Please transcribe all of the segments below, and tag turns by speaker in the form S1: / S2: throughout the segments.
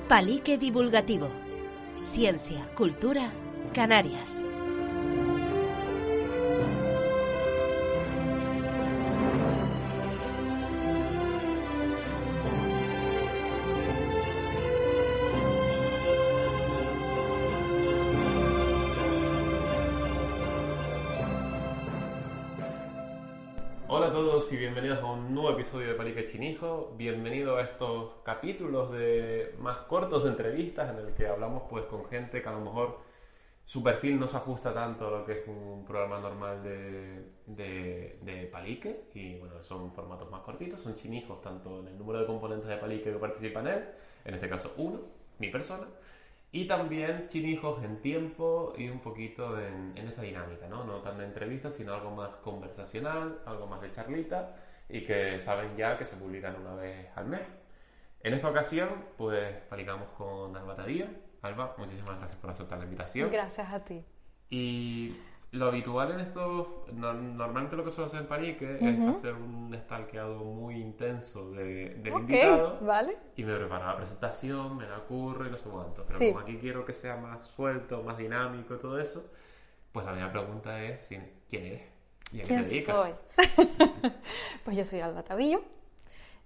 S1: Palique Divulgativo. Ciencia, cultura, Canarias.
S2: Hola a todos y bienvenidos a un nuevo episodio de Palique Chinijo. Bienvenido a estos capítulos más cortos de entrevistas en el que hablamos pues con gente que a lo mejor su perfil no se ajusta tanto a lo que es un programa normal de Palique, y bueno, son formatos más cortitos, son chinijos tanto en el número de componentes de Palique que participan en este caso uno, mi persona, y también chinijos en tiempo y un poquito en esa dinámica, ¿no? No tan de entrevista, sino algo más conversacional, algo más de charlita, y que saben ya que se publican una vez al mes. En esta ocasión, pues palicamos con Alba Tadillo. Alba, muchísimas gracias por aceptar la invitación.
S3: Gracias a ti.
S2: Y lo habitual en estos, normalmente lo que suelo hacer en Palique es hacer un stalkeado muy intenso del invitado.
S3: Vale.
S2: Y me preparo la presentación, me la curro y no sé cuánto. Pero
S3: Sí.
S2: como aquí quiero que sea más suelto, más dinámico y todo eso, pues la primera pregunta es ¿quién eres? ¿Y a qué
S3: ¿Quién
S2: te dedicas?
S3: soy? Pues yo soy Alba Tadillo,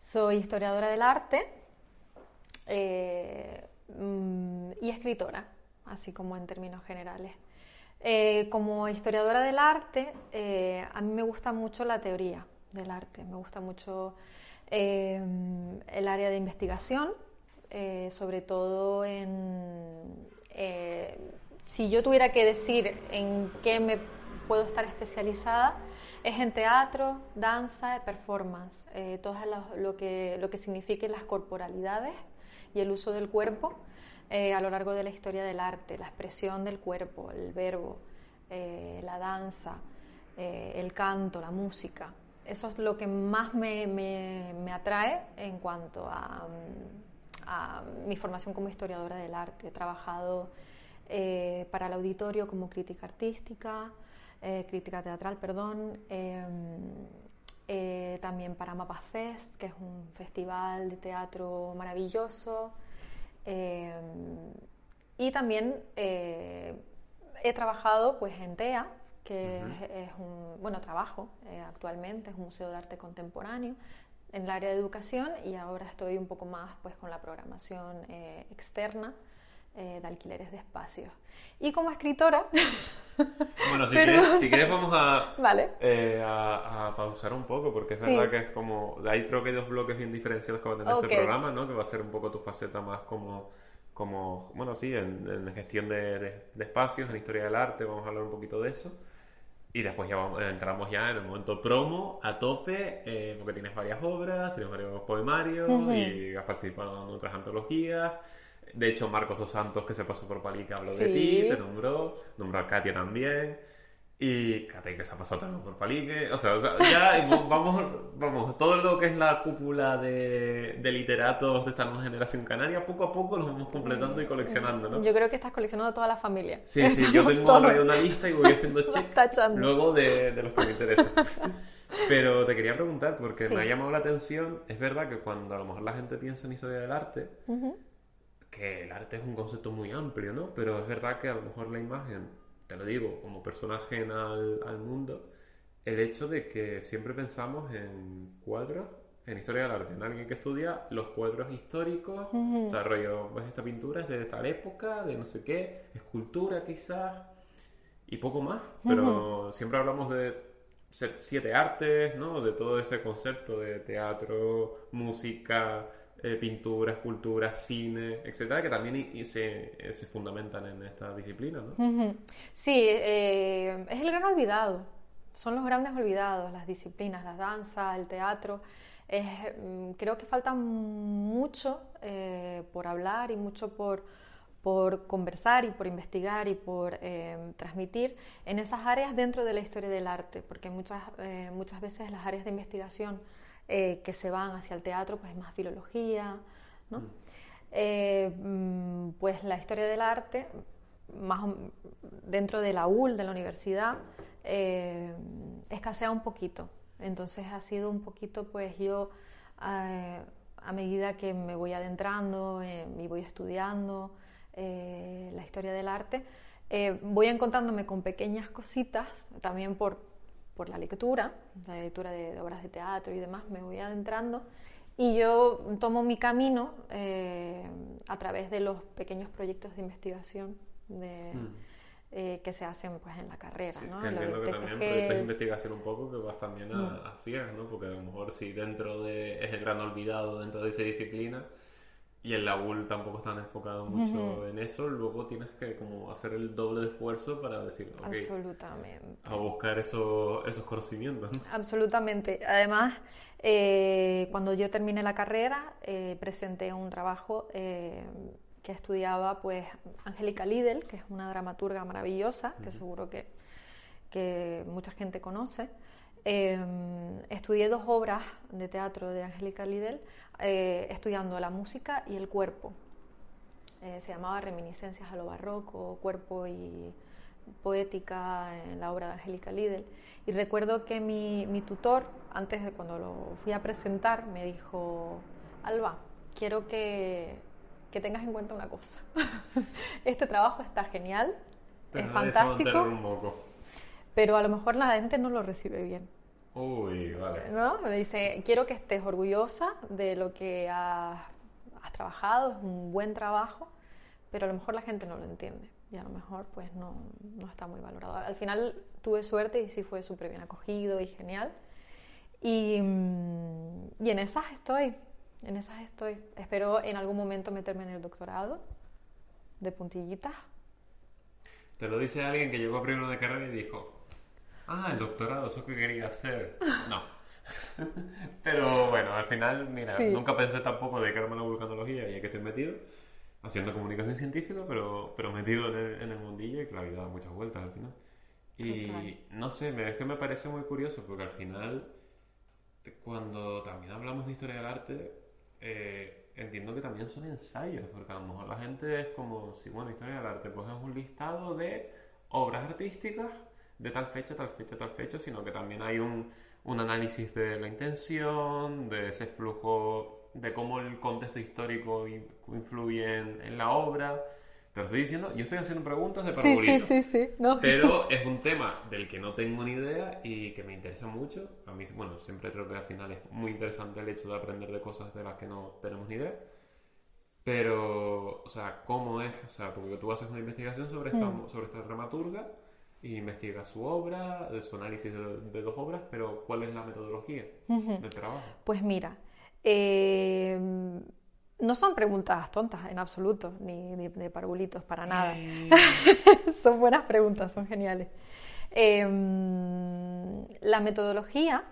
S3: soy historiadora del arte y escritora, así como en términos generales. Como historiadora del arte, a mí me gusta mucho la teoría del arte, me gusta mucho el área de investigación, sobre todo si yo tuviera que decir en qué me puedo estar especializada, es en teatro, danza, performance, todo lo que signifiquen las corporalidades y el uso del cuerpo a lo largo de la historia del arte, la expresión del cuerpo, el verbo, la danza, el canto, la música. Eso es lo que más me atrae en cuanto a mi formación como historiadora del arte. He trabajado para el auditorio como crítica artística, crítica teatral, perdón, también para Mapas Fest, que es un festival de teatro maravilloso, y también he trabajado pues en TEA, que trabajo actualmente, es un museo de arte contemporáneo en el área de educación, y ahora estoy un poco más pues con la programación externa de alquileres de espacios. Y como escritora...
S2: Bueno, si quieres vamos
S3: Vale.
S2: a pausar un poco, porque es
S3: Sí.
S2: verdad que es como... Ahí creo que hay dos bloques bien diferenciados que va a tener
S3: Ok.
S2: este programa, ¿no? Que va a ser un poco tu faceta más como bueno, sí, en gestión de espacios, en historia del arte, vamos a hablar un poquito de eso. Y después ya entramos ya en el momento promo, a tope, porque tienes varias obras, tienes varios poemarios y has participado en otras antologías. De hecho, Marcos dos Santos, que se pasó por Palique, habló de ti, te nombró a Katia también. Y Katia, que se ha pasado también por Palique. O sea ya vamos, todo lo que es la cúpula de literatos de esta nueva generación canaria, poco a poco los vamos completando y coleccionando, ¿no?
S3: Yo creo que estás coleccionando toda la familia.
S2: Sí, yo tengo
S3: Todo.
S2: ahora una lista y voy haciendo check
S3: tachando.
S2: luego de los que me interesan. Pero te quería preguntar, porque
S3: Sí.
S2: me ha llamado la atención, es verdad que cuando a lo mejor la gente piensa en historia del arte, que el arte es un concepto muy amplio, ¿no? Pero es verdad que a lo mejor la imagen, te lo digo, como persona ajena al mundo, el hecho de que siempre pensamos en cuadros, en historia del arte, en alguien que estudia los cuadros históricos, o sea, rollo, pues esta pintura es de tal época, de no sé qué, escultura quizás, y poco más, pero siempre hablamos de 7 artes, ¿no? De todo ese concepto de teatro, música, pintura, escultura, cine, etcétera, que también se fundamentan en esta disciplina, ¿no?
S3: Sí, es el gran olvidado. Son los grandes olvidados, las disciplinas, la danza, el teatro. Creo que falta mucho por hablar y mucho por conversar y por investigar y por transmitir en esas áreas dentro de la historia del arte, porque muchas veces las áreas de investigación que se van hacia el teatro, pues es más filología, ¿no? Pues la historia del arte, dentro de la UL, de la universidad, escasea un poquito. Entonces ha sido un poquito, pues yo, a a medida que me voy adentrando y voy estudiando la historia del arte, voy encontrándome con pequeñas cositas, también por la lectura de obras de teatro y demás, me voy adentrando y yo tomo mi camino a través de los pequeños proyectos de investigación que se hacen pues en la carrera,
S2: sí,
S3: ¿no?
S2: Que entiendo que también proyectos de investigación un poco que vas también a ciegas, ¿no? Porque a lo mejor si dentro de es el gran olvidado dentro de esa disciplina y en la UL tampoco están enfocados mucho en eso, luego tienes que como hacer el doble de esfuerzo para decir, ok,
S3: absolutamente,
S2: a buscar esos conocimientos, ¿no?
S3: Absolutamente. Además, cuando yo terminé la carrera, presenté un trabajo que estudiaba pues Angélica Lidl, que es una dramaturga maravillosa, que seguro que mucha gente conoce. Estudié 2 obras de teatro de Angélica Lidl, estudiando la música y el cuerpo. Se llamaba Reminiscencias a lo barroco, cuerpo y poética en la obra de Angélica Lidl. Y recuerdo que mi tutor, antes de cuando lo fui a presentar, me dijo: Alba, quiero que tengas en cuenta una cosa. Este trabajo está genial, es fantástico, pero a lo mejor la gente no lo recibe bien.
S2: Uy, vale.
S3: ¿No? Me dice, quiero que estés orgullosa de lo que has trabajado, es un buen trabajo, pero a lo mejor la gente no lo entiende y a lo mejor pues no está muy valorado. Al final tuve suerte y sí fue súper bien acogido y genial. Y en esas estoy. Espero en algún momento meterme en el doctorado de puntillitas.
S2: Te lo dice alguien que llegó a primero de carrera y dijo: el doctorado, eso que quería hacer. No. Pero bueno, al final, mira, sí. Nunca pensé tampoco dedicarme a la vulcanología, ya que estoy metido haciendo comunicación científica, pero metido en el mundillo, y que la vida da muchas vueltas al final. Y total. No sé, es que me parece muy curioso, porque al final, cuando también hablamos de historia del arte, entiendo que también son ensayos, porque a lo mejor la gente es como, si bueno, historia del arte, pues es un listado de obras artísticas de tal fecha, tal fecha, tal fecha, sino que también hay un análisis de la intención, de ese flujo, de cómo el contexto histórico influye en la obra. Te lo estoy diciendo, yo estoy haciendo preguntas de parvulito.
S3: Sí. No.
S2: Pero es un tema del que no tengo ni idea y que me interesa mucho. A mí, bueno, siempre creo que al final es muy interesante el hecho de aprender de cosas de las que no tenemos ni idea. Pero, o sea, ¿cómo es? O sea, porque tú haces una investigación sobre esta dramaturga y investigas su obra, su análisis de 2 obras, pero ¿cuál es la metodología del trabajo?
S3: Pues mira, no son preguntas tontas en absoluto, ni de parvulitos, para nada. Son buenas preguntas, son geniales. La metodología,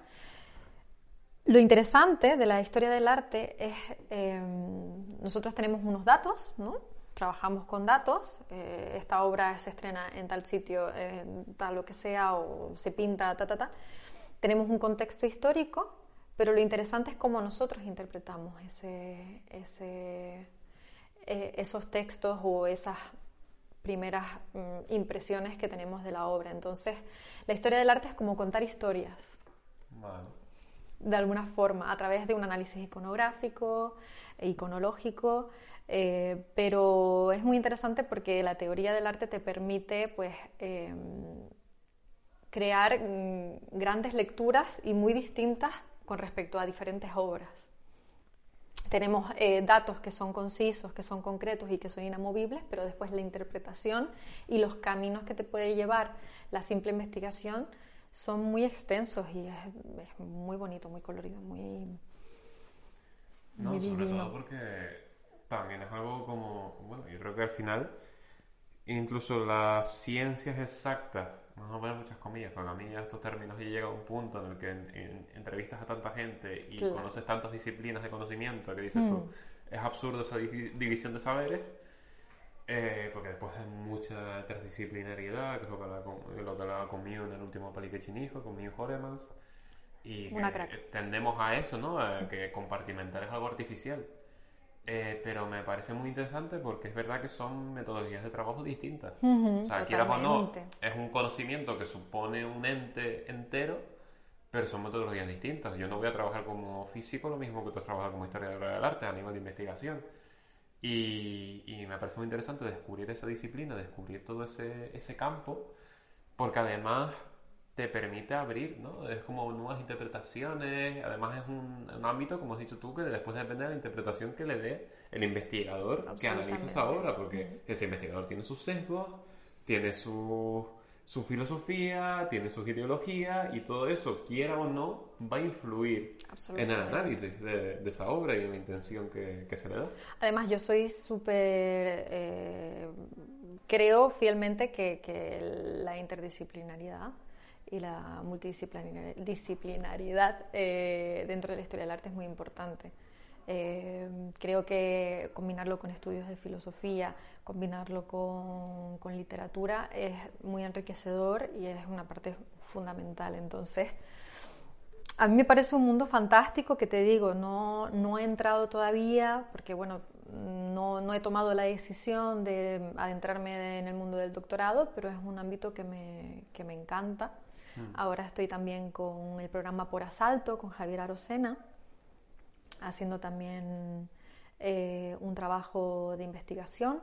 S3: lo interesante de la historia del arte es, nosotros tenemos unos datos, ¿no? Trabajamos con datos, esta obra se estrena en tal sitio, tal lo que sea, o se pinta, Tenemos un contexto histórico, pero lo interesante es cómo nosotros interpretamos esos textos o esas primeras impresiones que tenemos de la obra. Entonces, la historia del arte es como contar historias.
S2: Vale.
S3: De alguna forma, a través de un análisis iconográfico, iconológico, pero es muy interesante porque la teoría del arte te permite pues, crear grandes lecturas y muy distintas con respecto a diferentes obras. Tenemos datos que son concisos, que son concretos y que son inamovibles, pero después la interpretación y los caminos que te puede llevar la simple investigación son muy extensos y es muy bonito, muy colorido, muy
S2: sobre
S3: divino.
S2: todo porque también es algo como, bueno, yo creo que al final incluso las ciencias exactas, vamos a poner muchas comillas, porque a mí estos términos ya llega a un punto en el que entrevistas a tanta gente y
S3: claro.
S2: Conoces tantas disciplinas de conocimiento que dices tú, es absurdo esa división de saberes, porque después hay mucha transdisciplinariedad, que es lo que hablaba conmigo en el último Palique Chinijo, conmigo Joremans, y tendemos a eso, ¿no? A que compartimentar es algo artificial. Pero me parece muy interesante porque es verdad que son metodologías de trabajo distintas. O sea, quieras o no, es un conocimiento que supone un ente entero, pero son metodologías distintas. Yo no voy a trabajar como físico lo mismo que tú trabajas como historiador del arte a nivel de investigación. Y me parece muy interesante descubrir esa disciplina, descubrir todo ese campo, porque además te permite abrir, ¿no? Es como nuevas interpretaciones, además es un ámbito, como has dicho tú, que después depende de la interpretación que le dé el investigador que analiza esa obra, porque ese investigador tiene sus sesgos, tiene su filosofía, tiene sus ideologías, y todo eso, quiera o no, va a influir en el análisis de esa obra y en la intención que se le da.
S3: Además, yo soy súper... creo fielmente que la interdisciplinariedad y la multidisciplinariedad dentro de la historia del arte es muy importante. Creo que combinarlo con estudios de filosofía, combinarlo con literatura es muy enriquecedor y es una parte fundamental. Entonces, a mí me parece un mundo fantástico que te digo, no he entrado todavía porque, bueno, no he tomado la decisión de adentrarme en el mundo del doctorado, pero es un ámbito que me encanta. Ahora estoy también con el programa Por Asalto, con Javier Arocena, haciendo también un trabajo de investigación.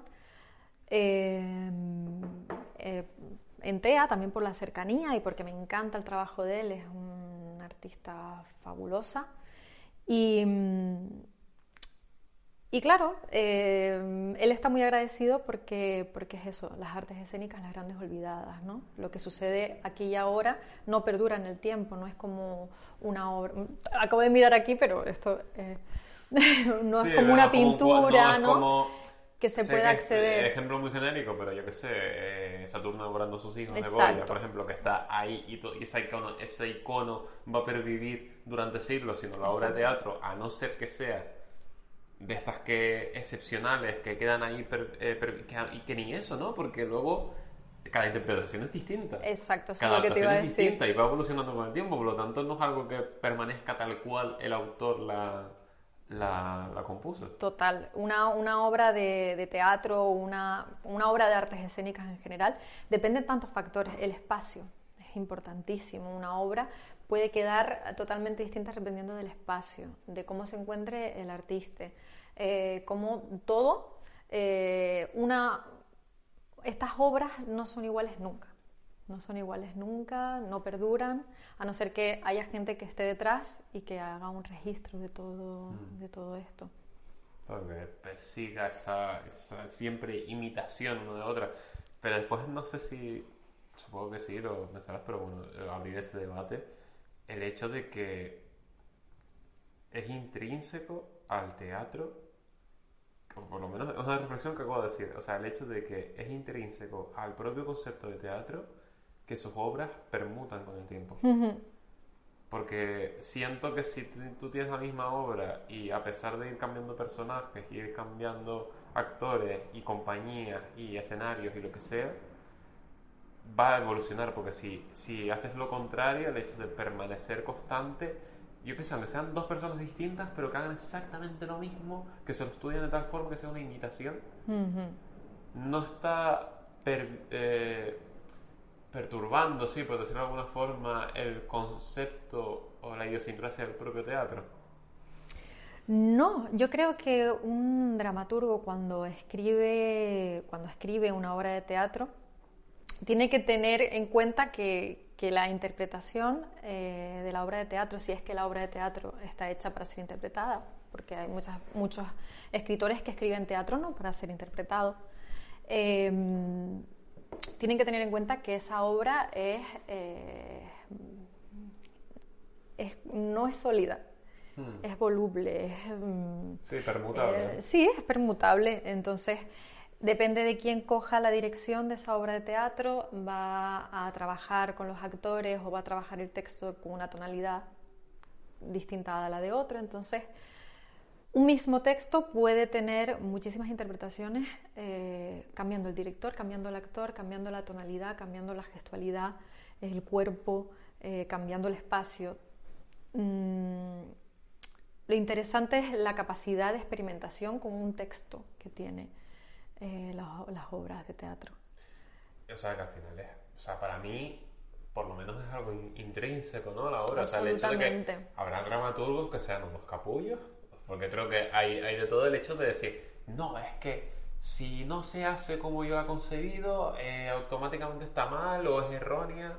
S3: En TEA, también por la cercanía y porque me encanta el trabajo de él, es una artista fabulosa. Y claro, él está muy agradecido porque es eso, las artes escénicas, las grandes olvidadas, ¿no? Lo que sucede aquí y ahora no perdura en el tiempo, no es como una obra... Acabo de mirar aquí, pero esto no es como una pintura, ¿no?
S2: Como,
S3: que se pueda acceder.
S2: Ejemplo muy genérico, pero yo qué sé, Saturno devorando a sus hijos.
S3: Exacto.
S2: De Goya, por ejemplo, que está ahí y ese icono va a pervivir durante siglos, sino la obra de teatro, a no ser que sea de estas que excepcionales que quedan ahí y que ni eso, ¿no? Porque luego cada interpretación es distinta.
S3: Exacto, eso
S2: cada
S3: es lo que te iba a decir.
S2: es distinta y va evolucionando con el tiempo, por lo tanto no es algo que permanezca tal cual el autor la compuso.
S3: Total, una obra de teatro, una obra de artes escénicas en general, depende de tantos factores. El espacio es importantísimo. Una obra puede quedar totalmente distinta dependiendo del espacio, de cómo se encuentre el artista, como todo. Estas obras no son iguales nunca. No son iguales nunca, no perduran, a no ser que haya gente que esté detrás y que haga un registro de todo esto.
S2: Que persiga esa siempre imitación una de otra. Pero después no sé si, supongo que sí, lo pensarás, pero bueno, abrir ese debate, el hecho de que es intrínseco al teatro, o por lo menos es una reflexión que acabo de decir, o sea, el hecho de que es intrínseco al propio concepto de teatro que sus obras permutan con el tiempo. Porque siento que si tú tienes la misma obra y a pesar de ir cambiando personajes, ir cambiando actores y compañías y escenarios y lo que sea, va a evolucionar, porque si haces lo contrario, el hecho de permanecer constante, yo qué sé, aunque sean dos personas distintas pero que hagan exactamente lo mismo, que se lo estudien de tal forma que sea una imitación, no está perturbando, sí, por decirlo de alguna forma, el concepto o la idiosincrasia del propio teatro.
S3: No, yo creo que un dramaturgo cuando escribe una obra de teatro tiene que tener en cuenta que la interpretación de la obra de teatro, si es que la obra de teatro está hecha para ser interpretada, porque hay muchos escritores que escriben teatro no para ser interpretado, tienen que tener en cuenta que esa obra no es sólida, es voluble,
S2: sí, permutable.
S3: Sí, es permutable. Entonces, depende de quién coja la dirección de esa obra de teatro, va a trabajar con los actores o va a trabajar el texto con una tonalidad distinta a la de otro. Entonces, un mismo texto puede tener muchísimas interpretaciones, cambiando el director, cambiando el actor, cambiando la tonalidad, cambiando la gestualidad, el cuerpo, cambiando el espacio. Lo interesante es la capacidad de experimentación con un texto que tiene las obras de teatro.
S2: O sea, que al final para mí, por lo menos es algo intrínseco, ¿no? A la obra. O sea, el hecho de que habrá dramaturgos que sean unos capullos, porque creo que hay de todo el hecho de decir, no, es que si no se hace como yo la he concebido, automáticamente está mal o es errónea.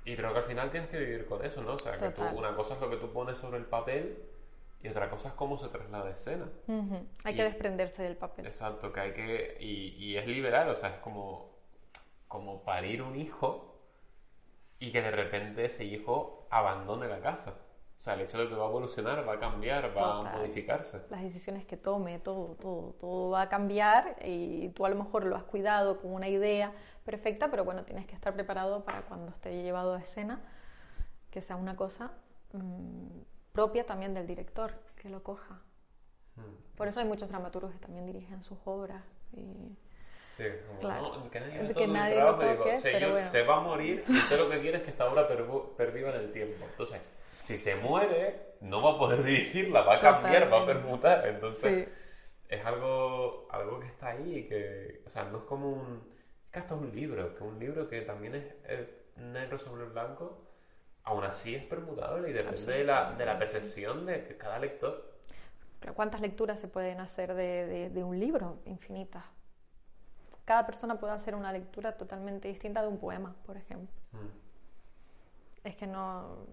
S2: Y creo que al final tienes que vivir con eso, ¿no? O sea, que una cosa es lo que tú pones sobre el papel y otra cosa es cómo se traslada a escena.
S3: Hay que desprenderse del papel.
S2: Exacto, que hay que... Y es liberal, o sea, es como parir un hijo y que de repente ese hijo abandone la casa. O sea, el hecho de que va a evolucionar, va a cambiar, va a modificarse.
S3: Las decisiones que tome, todo va a cambiar y tú a lo mejor lo has cuidado con una idea perfecta, pero bueno, tienes que estar preparado para cuando esté llevado a escena, que sea una cosa propia también del director, que lo coja. Por eso hay muchos dramaturgos que también dirigen sus obras.
S2: Sí, como
S3: claro,
S2: no, que
S3: nadie lo toque,
S2: pero bueno. Se va a morir y usted lo que quiere es que esta obra perviva en el tiempo. Entonces, si se muere, no va a poder dirigirla, va a cambiar, va a permutar. Entonces, es algo que está ahí y que, o sea, no es como que hasta un libro que también es negro sobre blanco, aún así es permutable y depende de la percepción de cada lector.
S3: ¿Cuántas lecturas se pueden hacer de un libro? Infinitas. Cada persona puede hacer una lectura totalmente distinta de un poema, por ejemplo. Es que no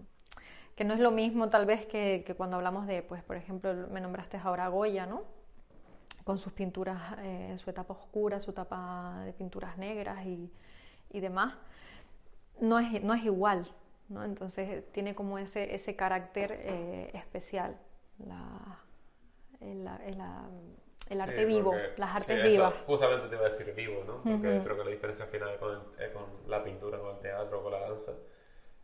S3: es lo mismo tal vez que cuando hablamos de, pues por ejemplo, me nombraste ahora a Goya, ¿no? Con sus pinturas, su etapa oscura, su etapa de pinturas negras y demás. No es igual, ¿no? Entonces tiene como ese carácter especial, el arte vivo, las artes vivas.
S2: Justamente te iba a decir vivo, ¿no? Porque creo que la diferencia final con la pintura, con el teatro, con la danza,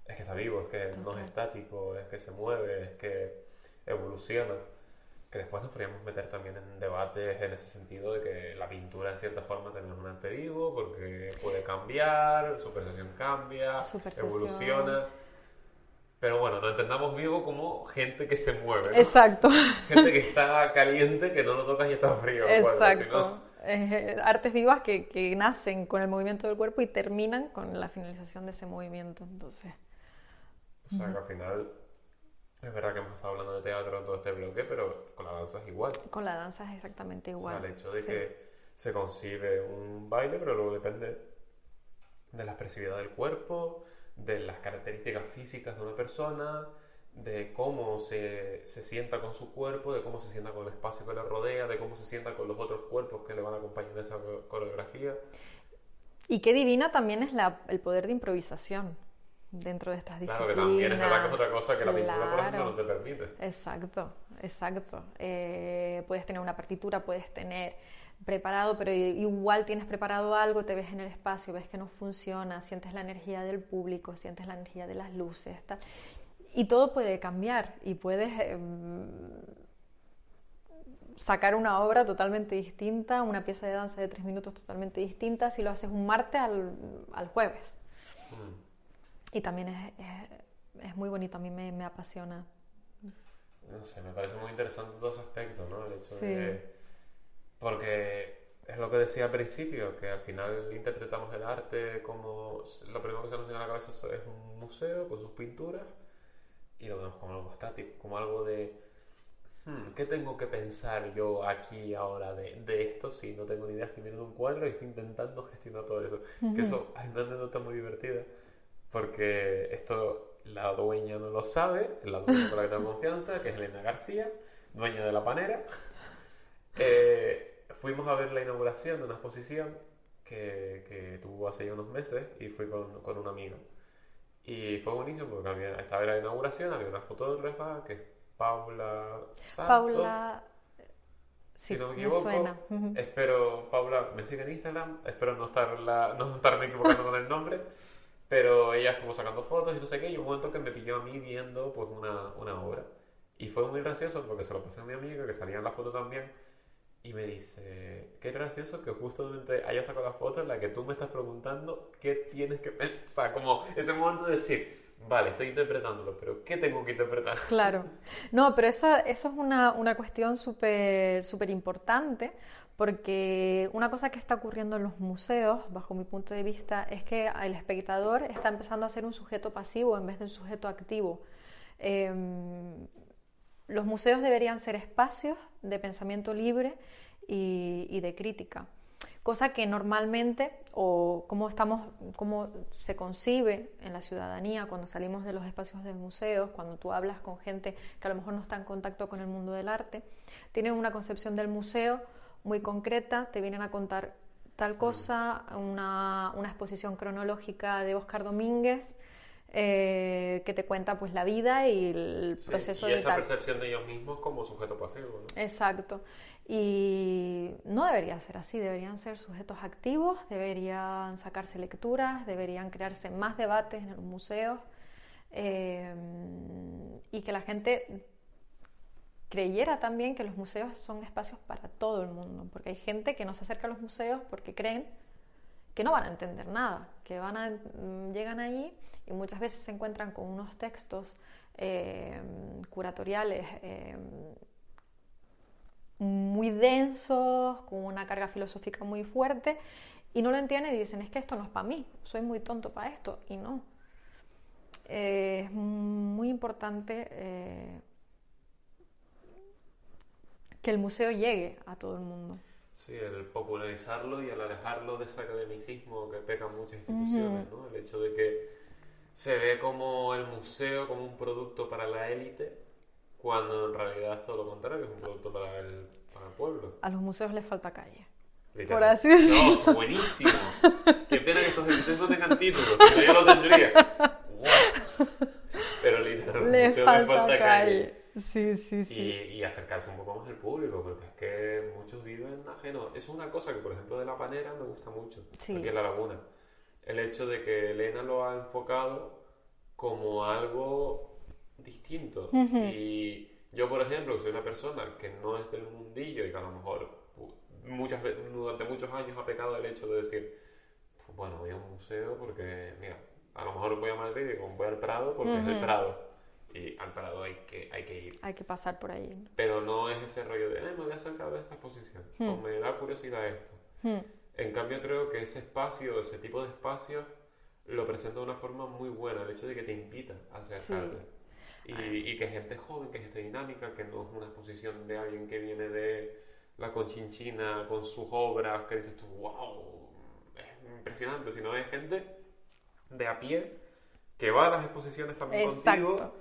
S2: es que está vivo, es que no es estático, es que se mueve, es que evoluciona. Que después nos podríamos meter también en debates en ese sentido de que la pintura en cierta forma también es un arte vivo porque puede cambiar, su percepción cambia, evoluciona. Pero bueno, nos entendamos vivo como gente que se mueve, ¿no?
S3: Exacto.
S2: Gente que está caliente, que no lo tocas y está frío.
S3: Exacto. Artes vivas que nacen con el movimiento del cuerpo y terminan con la finalización de ese movimiento. Entonces,
S2: o sea, que al final es verdad que hemos estado hablando de teatro en todo este bloque, pero con la danza es igual.
S3: Con la danza es exactamente igual.
S2: O sea, el hecho de que se concibe un baile, pero luego depende de la expresividad del cuerpo, de las características físicas de una persona, de cómo se sienta con su cuerpo, de cómo se sienta con el espacio que le rodea, de cómo se sienta con los otros cuerpos que le van a acompañar en esa coreografía.
S3: Y qué divina también es el poder de improvisación dentro de estas disciplinas.
S2: Claro, que también es verdad que es otra cosa que la pintura, por ejemplo, no te permite.
S3: Exacto. Puedes tener una partitura, puedes tener preparado, pero igual tienes preparado algo, te ves en el espacio, ves que no funciona, sientes la energía del público, sientes la energía de las luces, tal. Y todo puede cambiar y puedes sacar una obra totalmente distinta, una pieza de danza de 3 minutos totalmente distinta si lo haces un martes al jueves. Y también es muy bonito, a mí me apasiona.
S2: No sé, me parece muy interesante todo ese aspecto, ¿no? El hecho de... Porque es lo que decía al principio, que al final interpretamos el arte como... Lo primero que se nos viene a la cabeza es un museo con sus pinturas y lo vemos como algo estático, como algo de... ¿Qué tengo que pensar yo aquí ahora de esto si no tengo ni idea? Estoy viendo un cuadro y estoy intentando gestionar todo eso. Que eso hay una anécdota muy divertida, porque esto la dueña no lo sabe, la dueña con la que tengo confianza, que es Elena García, dueña de La Panera. Fuimos a ver la inauguración de una exposición que tuvo hace ya unos meses y fui con una amiga. Y fue buenísimo porque estaba en la inauguración, había una fotógrafa que es Paula Santos.
S3: Paula,
S2: si no me equivoco.
S3: Me suena.
S2: Espero, Paula, me sigue en Instagram, espero no estarme equivocando con el nombre. Pero ella estuvo sacando fotos y no sé qué, y un momento que me pilló a mí viendo pues una obra. Y fue muy gracioso porque se lo pasé a mi amiga, que salía en la foto también, y me dice, qué gracioso que justamente haya sacado la foto en la que tú me estás preguntando qué tienes que pensar. Como ese momento de decir, vale, estoy interpretándolo, pero ¿qué tengo que interpretar?
S3: Claro. No, pero eso es una cuestión súper importante, porque una cosa que está ocurriendo en los museos, bajo mi punto de vista, es que el espectador está empezando a ser un sujeto pasivo en vez de un sujeto activo. Los museos deberían ser espacios de pensamiento libre y de crítica, cosa que normalmente, o como se concibe en la ciudadanía cuando salimos de los espacios de museos, cuando tú hablas con gente que a lo mejor no está en contacto con el mundo del arte, tienen una concepción del museo muy concreta, te vienen a contar tal cosa, una exposición cronológica de Óscar Domínguez, que te cuenta pues la vida y el proceso
S2: y
S3: de
S2: esa
S3: tal.
S2: percepción de ellos mismos como sujeto pasivo, ¿no?
S3: Exacto. Y no debería ser así, deberían ser sujetos activos, deberían sacarse lecturas, deberían crearse más debates en los museos, y que la gente creyera también que los museos son espacios para todo el mundo, porque hay gente que no se acerca a los museos porque creen que no van a entender nada, que llegan allí y muchas veces se encuentran con unos textos curatoriales muy densos, con una carga filosófica muy fuerte, y no lo entienden y dicen, es que esto no es para mí, soy muy tonto para esto, y no. Es muy importante que el museo llegue a todo el mundo.
S2: Sí, el popularizarlo y el alejarlo de ese academicismo que pecan muchas instituciones, ¿no? El hecho de que se ve como el museo como un producto para la élite, cuando en realidad es todo lo contrario, es un producto para el pueblo.
S3: A los museos les falta calle,
S2: Literal.
S3: por así decirlo.
S2: No, buenísimo. Qué pena que estos episodios no tengan títulos, si no yo lo tendría. Wow. Pero literal, a los
S3: Les
S2: museos les falta calle.
S3: Sí, sí, sí.
S2: Y acercarse un poco más al público, porque es que muchos viven ajenos. Eso es una cosa que, por ejemplo, de La Panera me gusta mucho,
S3: Sí.
S2: aquí en La Laguna. El hecho de que Elena lo ha enfocado como algo distinto. Y yo, por ejemplo, que soy una persona que no es del mundillo y que a lo mejor durante muchos años ha pecado el hecho de decir, pues bueno, voy a un museo porque, mira, a lo mejor voy a Madrid y digo, voy al Prado porque es el Prado. Y al Prado hay que ir.
S3: Hay que pasar por ahí.
S2: Pero no es ese rollo de, me voy a acercar a ver esta exposición, o me da curiosidad esto. En cambio, creo que ese espacio, ese tipo de espacios, lo presenta de una forma muy buena, el hecho de que te invita a acercarte. Sí. Y que gente joven, que gente dinámica, que no es una exposición de alguien que viene de la Conchinchina con sus obras, que dices tú, wow, es impresionante, sino es gente de a pie que va a las exposiciones también contigo.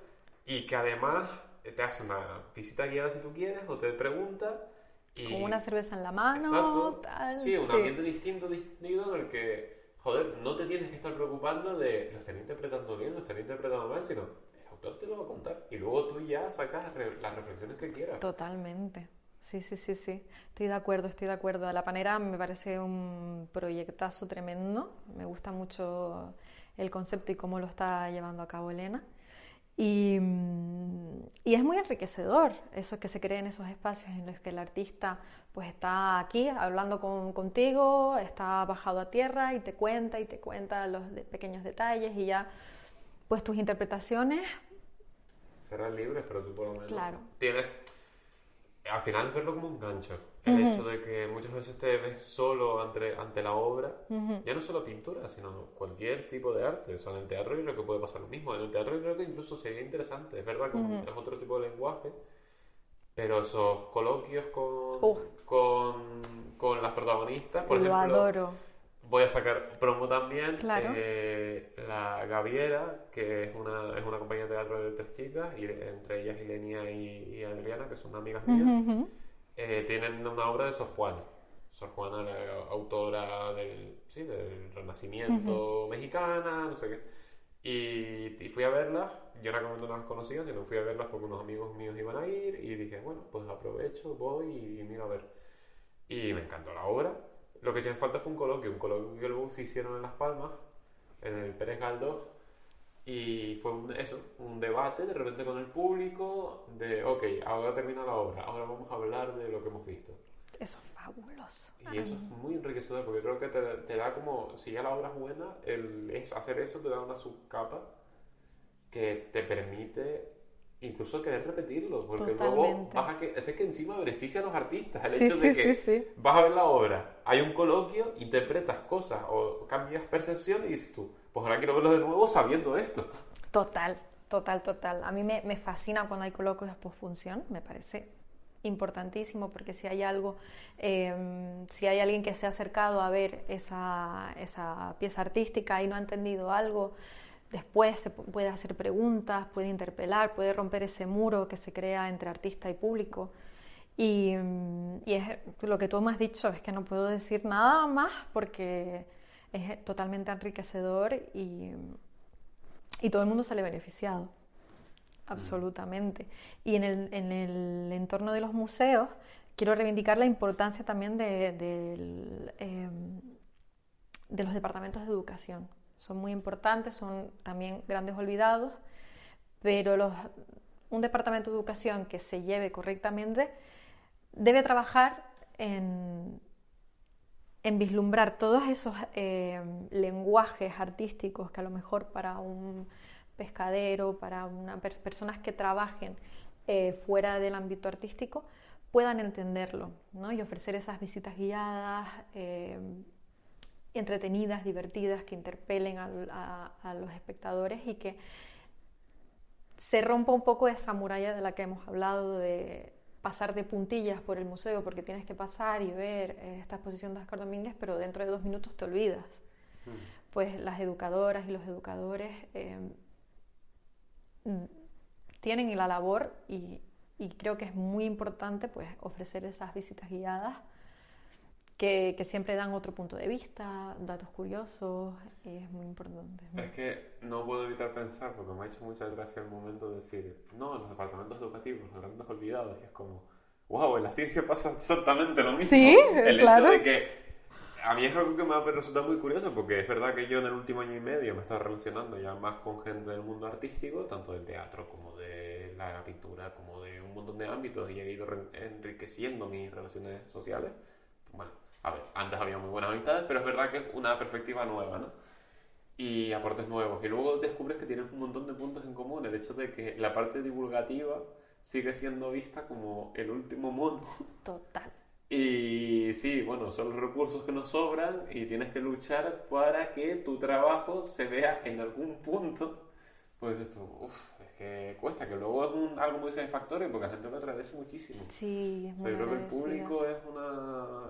S2: Y que además te hace una visita guiada si tú quieres, o te pregunta. Y...
S3: con una cerveza en la mano.
S2: Exacto.
S3: Tal.
S2: Sí, un ambiente distinto en el que, joder, no te tienes que estar preocupando de lo están interpretando bien, lo están interpretando mal, sino el autor te lo va a contar. Y luego tú ya sacas las reflexiones que quieras.
S3: Totalmente. Sí. Estoy de acuerdo. La Panera me parece un proyectazo tremendo. Me gusta mucho el concepto y cómo lo está llevando a cabo Elena. Y es muy enriquecedor eso que se crea en esos espacios en los que el artista pues está aquí hablando contigo, está bajado a tierra y te cuenta los pequeños detalles, y ya pues tus interpretaciones
S2: serán libres, pero tú por lo menos
S3: tienes,
S2: al final, verlo como un gancho. El hecho de que muchas veces te ves solo ante la obra, ya no solo pintura, sino cualquier tipo de arte. O sea, en el teatro yo creo que puede pasar lo mismo. En el teatro yo creo que incluso sería interesante. Es verdad que es otro tipo de lenguaje, pero esos coloquios con las protagonistas, por ejemplo...
S3: Lo adoro.
S2: Voy a sacar promo también.
S3: Claro.
S2: La Gaviera, que es una compañía de teatro de 3 chicas, y entre ellas Ilenia y Adriana, que son amigas mías, tienen una obra de Sor Juana. Sor Juana, la autora del Renacimiento mexicana, no sé qué. Y fui a verlas. Yo era como no las conocía, sino fui a verlas porque unos amigos míos iban a ir, y dije, bueno, pues aprovecho, voy y miro a ver. Y me encantó la obra. Lo que echó en falta fue un coloquio que luego se hicieron en Las Palmas, en el Pérez Galdós, y fue un debate de repente con el público de, ok, ahora termina la obra, ahora vamos a hablar de lo que hemos visto.
S3: Eso es fabuloso.
S2: Y eso es muy enriquecedor, porque creo que te da como, si ya la obra es buena, hacer eso te da una subcapa que te permite incluso querer repetirlo, porque
S3: Totalmente.
S2: luego vas a que... Es que encima beneficia a los artistas el
S3: Sí,
S2: hecho de
S3: sí,
S2: que
S3: sí.
S2: vas a ver la obra, hay un coloquio, interpretas cosas o cambias percepción y dices tú, pues ahora quiero verlo de nuevo sabiendo esto.
S3: Total. A mí me fascina cuando hay coloquios post-función, me parece importantísimo, porque si hay algo, si hay alguien que se ha acercado a ver esa pieza artística y no ha entendido algo, después se puede hacer preguntas, puede interpelar, puede romper ese muro que se crea entre artista y público. Y es lo que tú me has dicho, es que no puedo decir nada más porque es totalmente enriquecedor y todo el mundo sale beneficiado, absolutamente. Y en el entorno de los museos quiero reivindicar la importancia también de los departamentos de educación. Son muy importantes, son también grandes olvidados, pero un departamento de educación que se lleve correctamente debe trabajar en vislumbrar todos esos lenguajes artísticos que a lo mejor para un pescadero, para personas que trabajen fuera del ámbito artístico, puedan entenderlo, ¿no? Y ofrecer esas visitas guiadas, entretenidas, divertidas, que interpelen a los espectadores y que se rompa un poco esa muralla de la que hemos hablado, de pasar de puntillas por el museo porque tienes que pasar y ver esta exposición de Óscar Domínguez, pero dentro de 2 minutos te olvidas. Pues las educadoras y los educadores tienen la labor y creo que es muy importante pues ofrecer esas visitas guiadas que siempre dan otro punto de vista, datos curiosos, y es muy importante.
S2: Es que no puedo evitar pensar, porque me ha hecho mucha gracia el momento de decir, no, en los departamentos educativos, los grandes olvidados, y es como, wow, en la ciencia pasa exactamente lo mismo.
S3: Sí,
S2: el
S3: claro.
S2: hecho de que, a mí es algo que me ha resultado muy curioso, porque es verdad que yo en el último año y medio me he estado relacionando ya más con gente del mundo artístico, tanto del teatro como de la pintura, como de un montón de ámbitos, y he ido enriqueciendo mis relaciones sociales. Bueno, a ver, antes había muy buenas amistades, pero es verdad que es una perspectiva nueva, ¿no? Y aportes nuevos. Y luego descubres que tienes un montón de puntos en común. El hecho de que la parte divulgativa sigue siendo vista como el último mono.
S3: Total.
S2: Y sí, bueno, son los recursos que nos sobran y tienes que luchar para que tu trabajo se vea en algún punto. Pues esto, es que cuesta, que luego es algo muy satisfactorio porque la gente lo agradece muchísimo.
S3: Sí, es muy
S2: Yo creo que el
S3: agradecida.
S2: público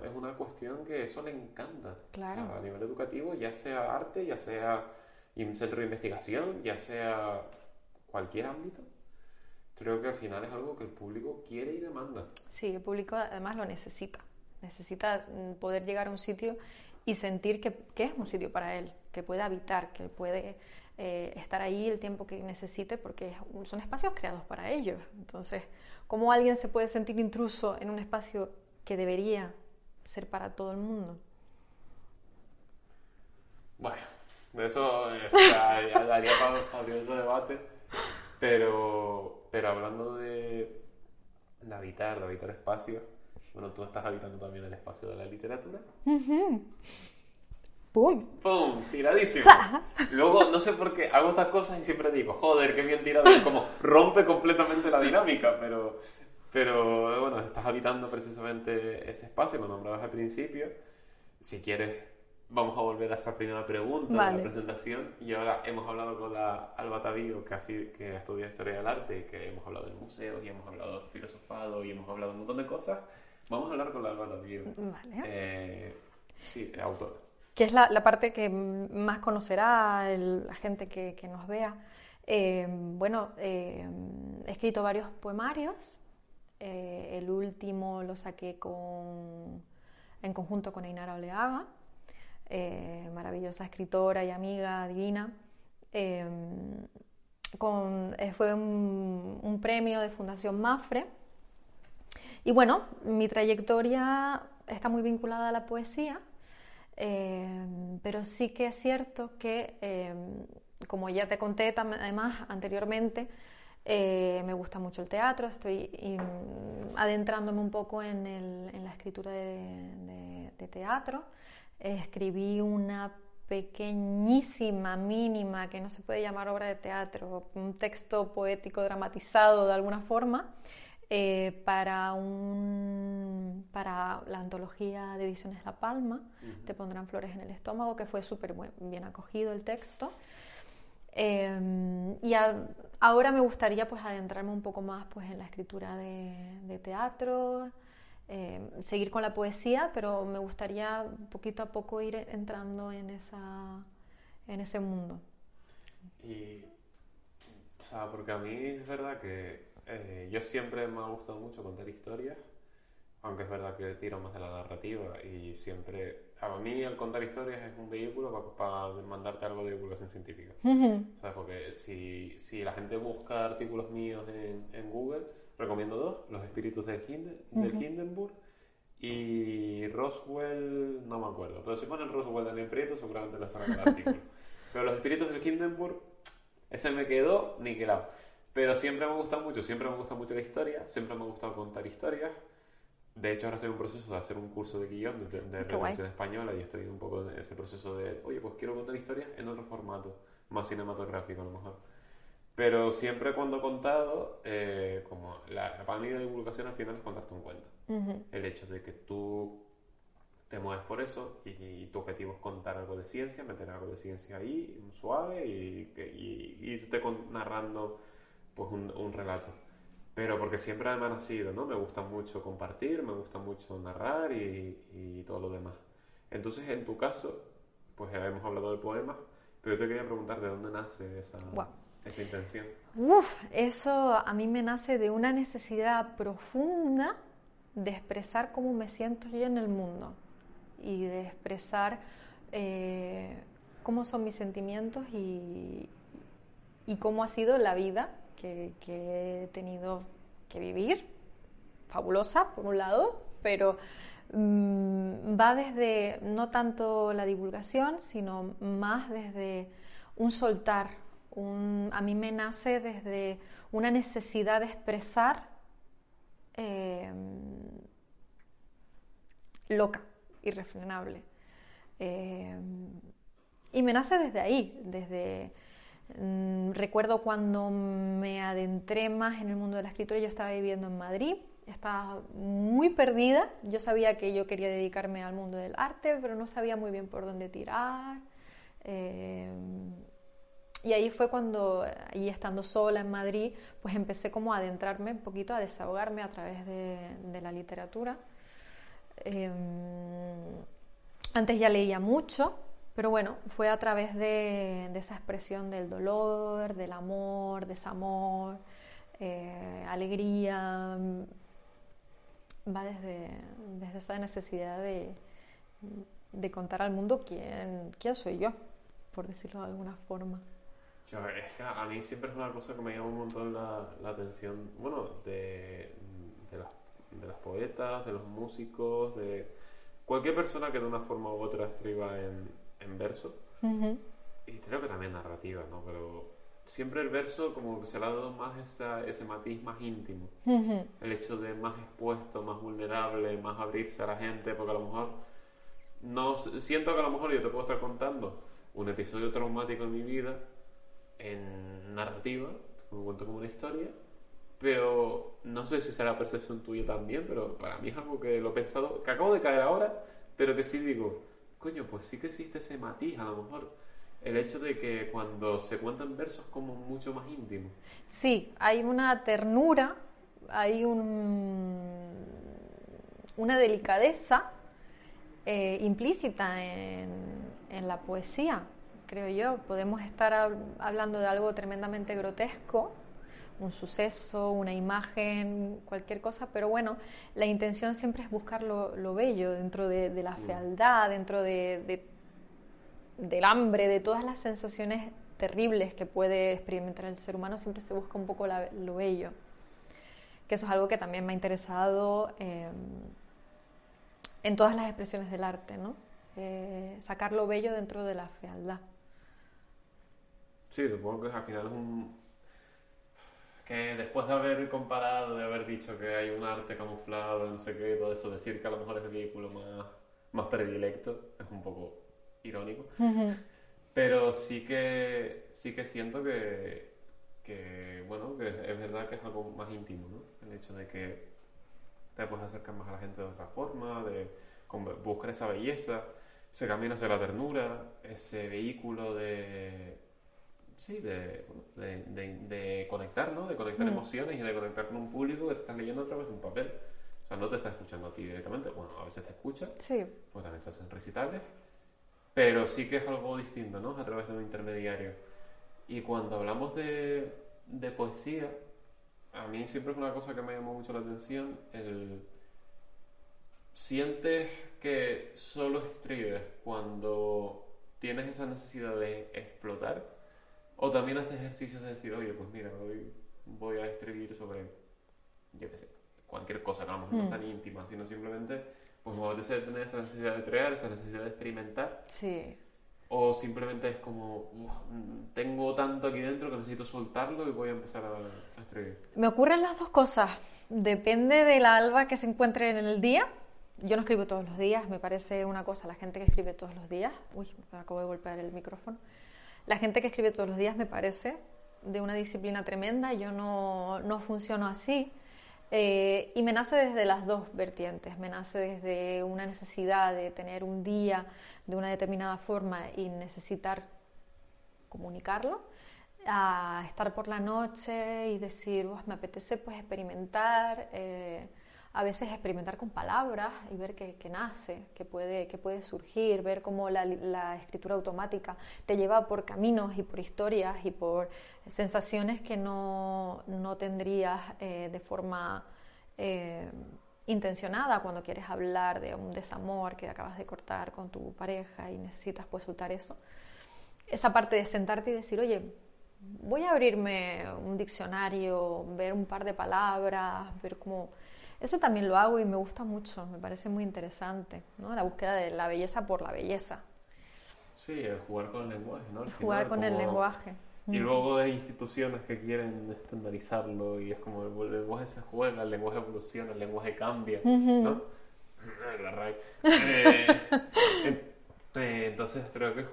S2: es una cuestión que eso le encanta.
S3: Claro.
S2: O sea, a nivel educativo, ya sea arte, ya sea un centro de investigación, ya sea cualquier ámbito, creo que al final es algo que el público quiere y demanda.
S3: Sí, el público además lo necesita. Necesita poder llegar a un sitio y sentir que es un sitio para él, que puede habitar, que puede estar ahí el tiempo que necesite, porque son espacios creados para ellos. Entonces, ¿cómo alguien se puede sentir intruso en un espacio que debería ser para todo el mundo?
S2: Bueno, de eso ya daría para abrir otro debate, pero hablando de habitar espacios, bueno, tú estás habitando también el espacio de la literatura.
S3: ¡Pum!
S2: ¡Pum! Tiradísimo. Luego, no sé por qué hago estas cosas y siempre digo, joder, qué bien tirado. Es como rompe completamente la dinámica, pero bueno, estás habitando precisamente ese espacio, lo nombrabas al principio. Si quieres, vamos a volver a esa primera pregunta
S3: Vale.
S2: de la presentación. Y ahora hemos hablado con la Alba Tavío, que ha estudiado Historia del Arte, que hemos hablado de museos, y hemos hablado de filosofado, y hemos hablado de un montón de cosas. Vamos a hablar con la Alba Tavío.
S3: Vale.
S2: Sí, autora.
S3: Que es la parte que más conocerá la gente que nos vea. Bueno, he escrito varios poemarios. El último lo saqué en conjunto con Ainara Oleaga, maravillosa escritora y amiga divina. Fue un premio de Fundación Mafre. Y bueno, mi trayectoria está muy vinculada a la poesía. Pero sí que es cierto que, como ya te conté además anteriormente, me gusta mucho el teatro, estoy adentrándome un poco en la escritura de teatro. Escribí una pequeñísima, mínima, que no se puede llamar obra de teatro, un texto poético dramatizado de alguna forma, para la antología de Ediciones La Palma, Te pondrán flores en el estómago, que fue súper bien acogido el texto. Ahora me gustaría pues adentrarme un poco más pues en la escritura de teatro, seguir con la poesía, pero me gustaría poquito a poco ir entrando en ese mundo.
S2: Y, o sea, porque a mí es verdad que yo siempre me ha gustado mucho contar historias, aunque es verdad que tiro más de la narrativa y siempre... A mí el contar historias es un vehículo para mandarte algo de divulgación científica. O sea, porque si la gente busca artículos míos en Google, recomiendo dos: Los espíritus del Hindenburg y Roswell, no me acuerdo, pero si ponen Roswell en el Prieto seguramente les sale el artículo. Pero Los espíritus del Hindenburg, ese me quedó niquelado. Pero siempre me gusta mucho la historia, siempre me ha gustado contar historias. De hecho, ahora estoy en un proceso de hacer un curso de guión de redacción española y estoy un poco en ese proceso de, oye, pues quiero contar historias en otro formato, más cinematográfico a lo mejor. Pero siempre cuando he contado, como para mí la divulgación al final es contarte un cuento. El hecho de que tú te mueves por eso y tu objetivo es contar algo de ciencia, meter algo de ciencia ahí, suave, y irte narrando pues un relato. Pero porque siempre me ha nacido, ¿no? Me gusta mucho compartir, me gusta mucho narrar y todo lo demás. Entonces, en tu caso, pues ya hemos hablado de poemas, pero yo te quería preguntar de dónde nace esa intención.
S3: Eso a mí me nace de una necesidad profunda de expresar cómo me siento yo en el mundo y de expresar cómo son mis sentimientos y cómo ha sido la vida que he tenido que vivir, fabulosa por un lado, pero va desde no tanto la divulgación, sino más desde un soltar. A mí me nace desde una necesidad de expresar loca, irrefrenable. Y me nace desde ahí, recuerdo cuando me adentré más en el mundo de la escritura. Yo estaba viviendo en Madrid, estaba muy perdida. Yo sabía que yo quería dedicarme al mundo del arte, pero no sabía muy bien por dónde tirar. Y ahí fue cuando, ahí estando sola en Madrid, pues empecé como a adentrarme un poquito, a desahogarme a través de la literatura. Antes ya leía mucho, pero bueno, fue a través de esa expresión del dolor, del amor, desamor, alegría. Va desde esa necesidad de contar al mundo quién soy yo, por decirlo de alguna forma.
S2: Es que a mí siempre es una cosa que me llama un montón la atención, bueno, de las poetas, de los músicos, de cualquier persona que de una forma u otra escriba en verso. Y creo que también narrativa, ¿no? Pero siempre el verso como que se le ha dado más ese matiz más íntimo. El hecho de más expuesto, más vulnerable, más abrirse a la gente, porque a lo mejor siento que a lo mejor yo te puedo estar contando un episodio traumático en mi vida en narrativa, como cuento como una historia, pero no sé si será percepción tuya también, pero para mí es algo que lo he pensado, que acabo de caer ahora, pero que sí digo, coño, pues sí que existe ese matiz, a lo mejor el hecho de que cuando se cuentan versos como mucho más íntimo.
S3: Sí, hay una ternura, hay una delicadeza implícita en la poesía, creo yo. Podemos estar hablando de algo tremendamente grotesco, un suceso, una imagen, cualquier cosa, pero bueno, la intención siempre es buscar lo bello dentro de la fealdad, dentro del hambre, de todas las sensaciones terribles que puede experimentar el ser humano. Siempre se busca un poco lo bello, que eso es algo que también me ha interesado en todas las expresiones del arte, ¿no? Sacar lo bello dentro de la fealdad.
S2: Sí, supongo que al final es que después de haber comparado, de haber dicho que hay un arte camuflado, no sé qué, todo eso, decir que a lo mejor es el vehículo más predilecto, es un poco irónico.
S3: Ujú.
S2: Pero sí que siento bueno, que es verdad que es algo más íntimo, ¿no? El hecho de que te puedes acercar más a la gente de otra forma, de buscar esa belleza, ese camino hacia la ternura, ese vehículo sí, de conectar, ¿no? De conectar emociones y de conectar con un público que te estás leyendo a través de un papel. O sea, no te está escuchando a ti directamente, bueno, a veces te escucha,
S3: Sí.
S2: pues también se hacen recitales, pero sí que es algo distinto, ¿no? A través de un intermediario. Y cuando hablamos de poesía, a mí siempre es una cosa que me llamó mucho la atención, sientes que solo escribes cuando tienes esa necesidad de explotar, o también haces ejercicios de decir, oye, pues mira, hoy voy a escribir sobre, yo qué sé, cualquier cosa, que a lo mejor no es tan íntima, sino simplemente, pues me apetece tener esa necesidad de crear, esa necesidad de experimentar,
S3: Sí.
S2: o simplemente es como, tengo tanto aquí dentro que necesito soltarlo y voy a empezar a escribir.
S3: Me ocurren las dos cosas. Depende de la alba que se encuentre en el día. Yo no escribo todos los días, me parece una cosa, la gente que escribe todos los días. Uy, me acabo de golpear el micrófono. La gente que escribe todos los días me parece de una disciplina tremenda. Yo no funciono así. Y me nace desde las dos vertientes. Me nace desde una necesidad de tener un día de una determinada forma y necesitar comunicarlo, a estar por la noche y decir, me apetece pues experimentar, a veces experimentar con palabras y ver qué nace, qué puede surgir, ver cómo la escritura automática te lleva por caminos y por historias y por sensaciones que no tendrías de forma intencionada cuando quieres hablar de un desamor que acabas de cortar con tu pareja y necesitas pues soltar eso. Esa parte de sentarte y decir, oye, voy a abrirme un diccionario, ver un par de palabras, ver cómo... Eso también lo hago y me gusta mucho, me parece muy interesante, ¿no? La búsqueda de la belleza por la belleza.
S2: Sí, el jugar con el lenguaje, ¿no? Al
S3: Jugar
S2: final,
S3: con el lenguaje.
S2: Y luego hay instituciones que quieren estandarizarlo y es como el lenguaje se juega, el lenguaje evoluciona, el lenguaje cambia, ¿no? La RAI. Entonces creo que es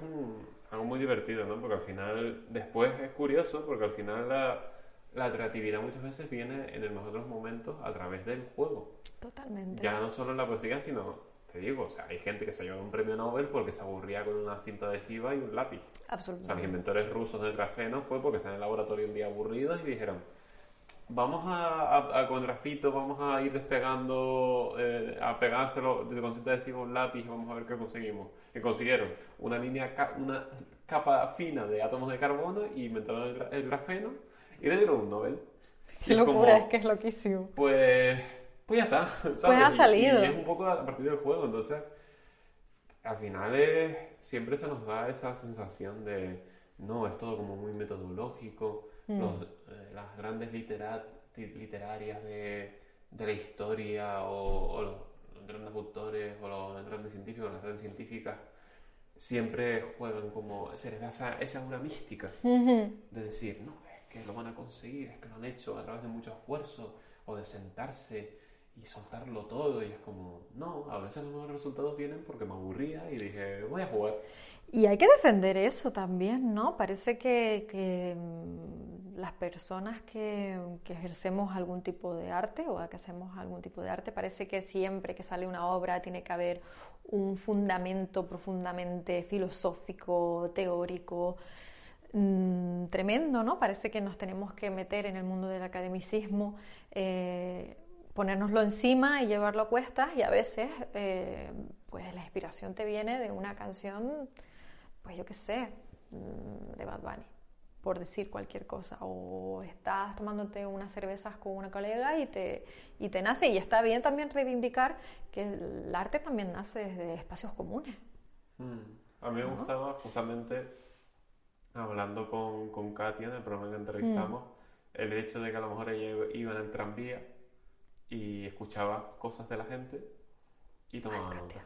S2: algo muy divertido, ¿no? Porque al final, después es curioso, porque al final la creatividad muchas veces viene en el mejor de los momentos a través del juego.
S3: Totalmente.
S2: Ya no solo en la poesía, sino, te digo, o sea, hay gente que se lleva un premio Nobel porque se aburría con una cinta adhesiva y un lápiz.
S3: Absolutamente.
S2: O sea, los inventores rusos del grafeno fue porque están en el laboratorio un día aburridos y dijeron, vamos con grafito, vamos a ir despegando, a pegárselo con cinta adhesiva a un lápiz y vamos a ver qué conseguimos. Y consiguieron una capa fina de átomos de carbono y inventaron el grafeno y le dieron un Nobel.
S3: Qué locura, es que es loquísimo.
S2: Pues ya está, ¿sabes?
S3: Pues ha salido.
S2: Y es un poco a partir del juego, entonces al final siempre se nos da esa sensación de, no, es todo como muy metodológico, las grandes literarias de la historia o los grandes autores o los grandes científicos, las grandes científicas, siempre juegan como, se les da esa aura mística de decir, no, es que lo van a conseguir, es que lo han hecho a través de mucho esfuerzo o de sentarse y soltarlo todo y es como, no, a veces los mejores resultados vienen porque me aburría y dije, voy a jugar.
S3: Y hay que defender eso también, ¿no? Parece que las personas que ejercemos algún tipo de arte o que hacemos algún tipo de arte, parece que siempre que sale una obra tiene que haber un fundamento profundamente filosófico, teórico, tremendo, ¿no? Parece que nos tenemos que meter en el mundo del academicismo, ponérnoslo encima y llevarlo a cuestas y a veces pues la inspiración te viene de una canción, pues yo qué sé, de Bad Bunny, por decir cualquier cosa, o estás tomándote unas cervezas con una colega y te nace, y está bien también reivindicar que el arte también nace desde espacios comunes.
S2: A mí me gustaba justamente, hablando con Katia en el programa que entrevistamos, el hecho de que a lo mejor ella iba en el tranvía y escuchaba cosas de la gente y tomaba nota,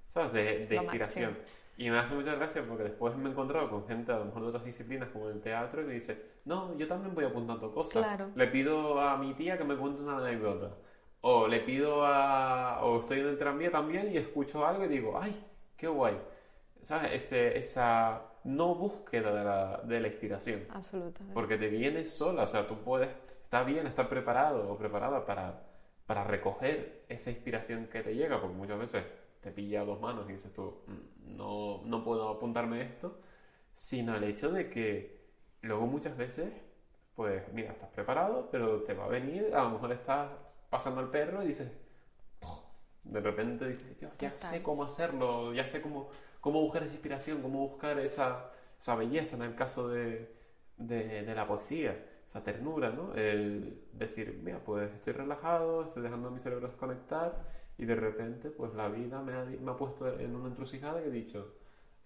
S2: ¿sabes? De inspiración. Y me hace mucha gracia porque después me he encontrado con gente a lo mejor de otras disciplinas como el teatro y me dice, no, yo también voy apuntando cosas.
S3: Claro.
S2: Le pido a mi tía que me cuente una anécdota. O le pido o estoy en el tranvía también y escucho algo y digo, ay, qué guay. ¿sabes? Esa no búsqueda de la inspiración.
S3: Absolutamente.
S2: Porque te viene sola, o sea, tú puedes, está bien estar preparado o preparada para recoger esa inspiración que te llega, porque muchas veces te pilla a dos manos y dices tú, no puedo apuntarme esto, sino el hecho de que luego muchas veces, pues mira, estás preparado, pero te va a venir, a lo mejor estás pasando al perro y dices, de repente dices, yo ya
S3: Total.
S2: sé cómo hacerlo, ya sé cómo buscar esa inspiración, cómo buscar esa belleza en el caso de la poesía, esa ternura, ¿no? El decir, mira, pues estoy relajado, estoy dejando a mi cerebro desconectar y de repente, pues la vida me ha puesto en una encrucijada y he dicho,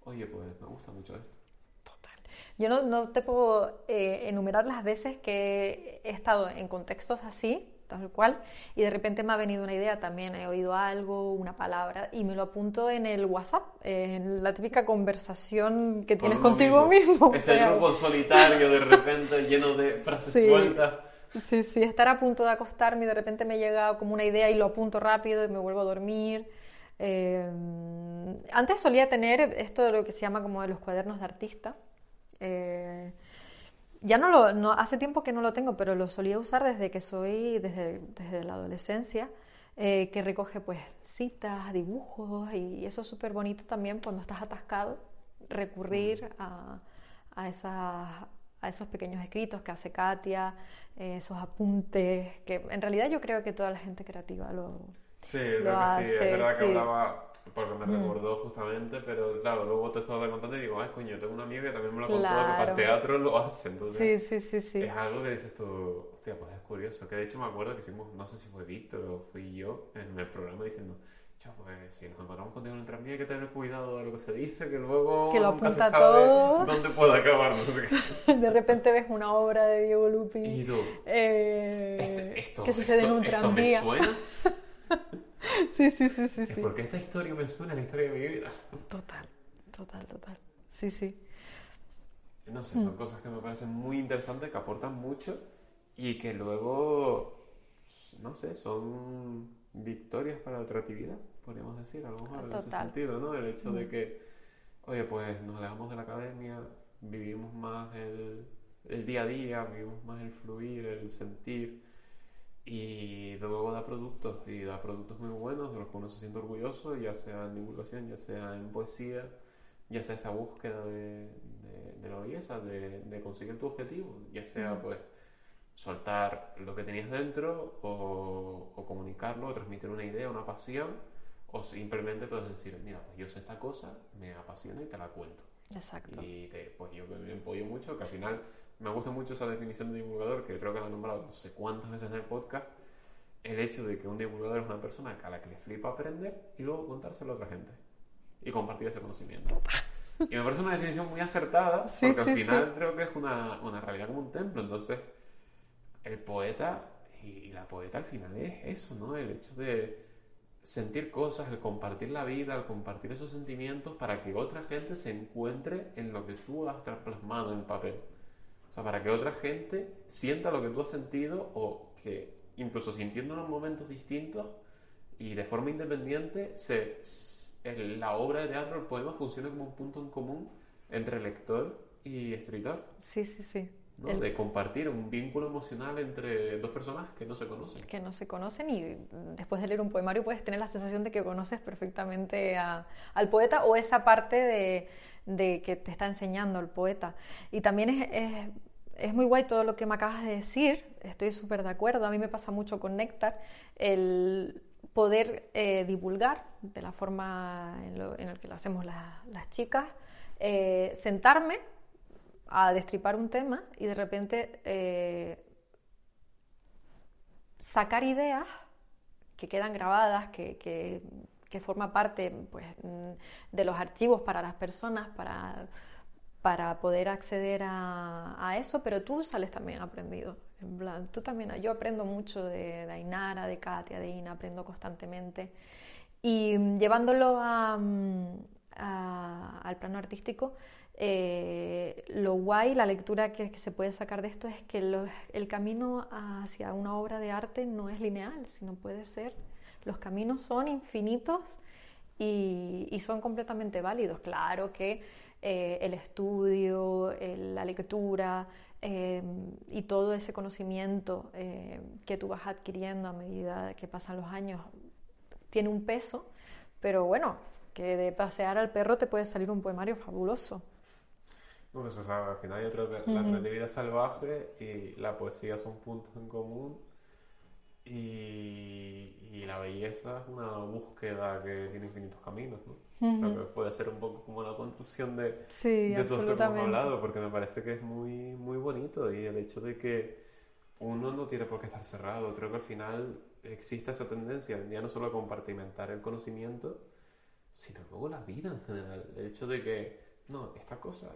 S2: oye, pues me gusta mucho esto.
S3: Total. Yo no te puedo enumerar las veces que he estado en contextos así, tal cual, y de repente me ha venido una idea también, he oído algo, una palabra, y me lo apunto en el WhatsApp, en la típica conversación que tienes
S2: Con uno
S3: contigo mismo.
S2: Ese grupo solitario de repente lleno de frases
S3: Sí.
S2: sueltas.
S3: Sí, sí, estar a punto de acostarme y de repente me llega como una idea y lo apunto rápido y me vuelvo a dormir. Antes solía tener esto de lo que se llama como de los cuadernos de artista. Ya hace tiempo que no lo tengo, pero lo solía usar desde la adolescencia, que recoge pues citas, dibujos y eso es súper bonito también cuando estás atascado, recurrir a esos pequeños escritos que hace Katia, esos apuntes, que en realidad yo creo que toda la gente creativa
S2: Sí,
S3: lo
S2: creo que sí, es
S3: hace,
S2: verdad que
S3: sí.
S2: hablaba, porque me recordó justamente, pero claro, luego te estaba contando y digo, ay, coño, tengo una amiga que también me lo contó, que para el
S3: Claro.
S2: teatro lo hace,
S3: Sí,
S2: entonces
S3: sí, sí, sí.
S2: es algo que dices tú, hostia, pues es curioso, que de hecho me acuerdo que hicimos, no sé si fue Víctor o fui yo, en el programa diciendo, chao, pues si nos encontramos contigo en el tranvía hay que tener cuidado de lo que se dice, que luego
S3: Que lo
S2: nunca se
S3: apunta
S2: sabe
S3: todo.
S2: dónde puede acabar, no sé qué.
S3: De repente ves una obra de Diego Lupi
S2: Y tú,
S3: que sucede en un
S2: esto me
S3: tranvía.
S2: suena,
S3: Sí, sí, sí, sí,
S2: es
S3: sí.
S2: porque esta historia me suena a la historia de mi vida.
S3: Total, total, total. Sí, sí.
S2: No sé, son cosas que me parecen muy interesantes, que aportan mucho y que luego, no sé, son victorias para la creatividad, podríamos decir, a lo mejor en ese
S3: Total.
S2: sentido, ¿no? El hecho de que, oye, pues nos alejamos de la academia, vivimos más el día a día, vivimos más el fluir, el sentir y luego da productos y da productos muy buenos de los que uno se siente orgulloso, ya sea en divulgación, ya sea en poesía, ya sea esa búsqueda de la belleza, de conseguir tu objetivo, ya sea pues soltar lo que tenías dentro o comunicarlo, o transmitir una idea, una pasión, o simplemente puedes decir, mira, pues yo sé esta cosa, me apasiona y te la cuento.
S3: Exacto.
S2: Y pues yo me apoyo mucho, que al final me gusta mucho esa definición de divulgador, que creo que la he nombrado no sé cuántas veces en el podcast, el hecho de que un divulgador es una persona a la que le flipa aprender y luego contárselo a otra gente y compartir ese conocimiento. Y me parece una definición muy acertada,
S3: Sí,
S2: porque
S3: sí,
S2: al final
S3: sí.
S2: creo que es una realidad como un templo. Entonces, el poeta y la poeta al final es eso, ¿no? El hecho de sentir cosas, el compartir la vida, el compartir esos sentimientos para que otra gente se encuentre en lo que tú has plasmado en el papel. O sea, para que otra gente sienta lo que tú has sentido o que incluso sintiéndolo en momentos distintos y de forma independiente, la obra de teatro, el poema, funciona como un punto en común entre lector y escritor,
S3: Sí, sí, sí.
S2: ¿no? De compartir un vínculo emocional entre dos personas que no se conocen.
S3: Que no se conocen y después de leer un poemario puedes tener la sensación de que conoces perfectamente al poeta o esa parte de que te está enseñando el poeta. Y también es muy guay todo lo que me acabas de decir, estoy súper de acuerdo, a mí me pasa mucho con Néctar, el poder divulgar de la forma en la que lo hacemos las chicas, sentarme a destripar un tema y de repente sacar ideas que quedan grabadas, que forma parte pues, de los archivos para las personas, para poder acceder a eso, pero tú sales también aprendido. En plan, tú también, yo aprendo mucho de Ainara, de Katia, de Ina, aprendo constantemente. Y llevándolo al plano artístico, lo guay, la lectura que se puede sacar de esto es que el camino hacia una obra de arte no es lineal, sino puede ser, los caminos son infinitos y son completamente válidos. Claro que el estudio, la lectura y todo ese conocimiento que tú vas adquiriendo a medida que pasan los años tiene un peso, pero bueno, que de pasear al perro te puede salir un poemario fabuloso.
S2: Bueno, eso, o sea, al final yo creo que la creatividad salvaje y la poesía son puntos en común y la belleza es una búsqueda que tiene infinitos caminos, ¿no? Creo que puede ser un poco como la construcción de todo esto que hemos hablado, porque me parece que es muy, muy bonito y el hecho de que uno no tiene por qué estar cerrado. Creo que al final existe esa tendencia ya no solo a compartimentar el conocimiento, sino luego la vida en general. El hecho de que, no, esta cosa,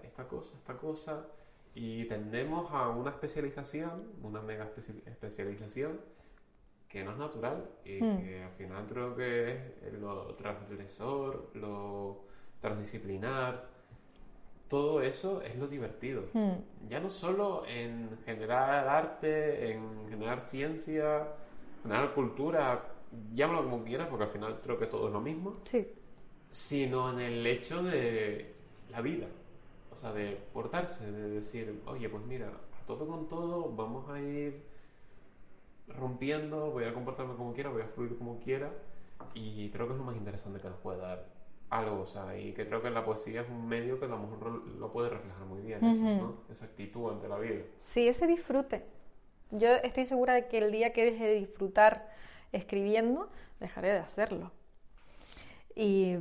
S2: y tendemos a una especialización, una mega especialización, que no es natural y que al final creo que es lo transgresor, lo transdisciplinar, todo eso es lo divertido. Ya no solo en generar arte, en generar ciencia, generar cultura, llámalo como quieras, porque al final creo que todo es lo mismo,
S3: Sí.
S2: sino en el hecho de la vida, o sea, de portarse, de decir, oye, pues mira, a tope con todo, vamos a ir rompiendo, voy a comportarme como quiera, voy a fluir como quiera, y creo que es lo más interesante que nos puede dar algo, o sea, y que creo que la poesía es un medio que a lo mejor lo puede reflejar muy bien, eso, ¿no? Esa actitud ante la vida.
S3: Sí, ese disfrute. Yo estoy segura de que el día que deje de disfrutar escribiendo, dejaré de hacerlo. Y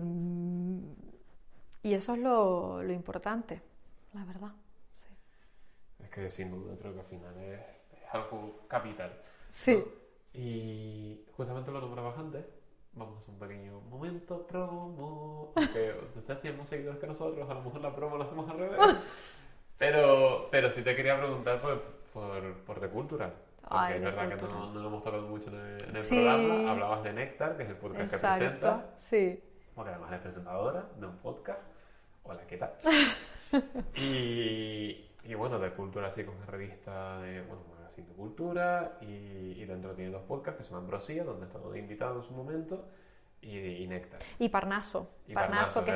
S3: eso es lo importante, la verdad. Sí.
S2: Es que sin duda creo que al final es algo capital.
S3: Sí.
S2: ¿No? Y justamente lo nombrabas antes. Vamos a hacer un pequeño momento promo. Aunque ustedes tienen más seguidores que nosotros, a lo mejor la promo la hacemos al revés. Pero sí te quería preguntar por The Cultural. Porque es verdad que no lo hemos tocado mucho en el programa. Hablabas de Néctar, que es el podcast que presentas.
S3: Sí.
S2: Porque además eres presentadora de un podcast. Hola, ¿qué tal? Y bueno, The Cultural sí con una revista de, magazine de cultura y dentro tiene 2 podcasts que son Ambrosía, donde he estado invitado en su momento, y Néctar.
S3: Y Parnaso. Parnaso que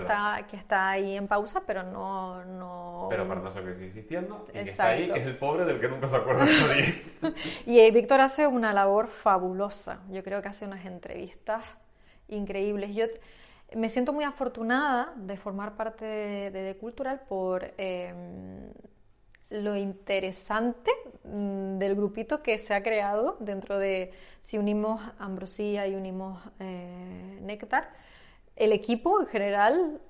S3: está ahí en pausa, pero no...
S2: Pero Parnaso que sigue existiendo y que
S3: Exacto.
S2: está ahí, que es el pobre del que nunca se acuerda de nadie.
S3: Y Víctor hace una labor fabulosa. Yo creo que hace unas entrevistas increíbles. Yo me siento muy afortunada de formar parte de The Cultural por lo interesante del grupito que se ha creado dentro de, si unimos Ambrosía y unimos Néctar, el equipo en general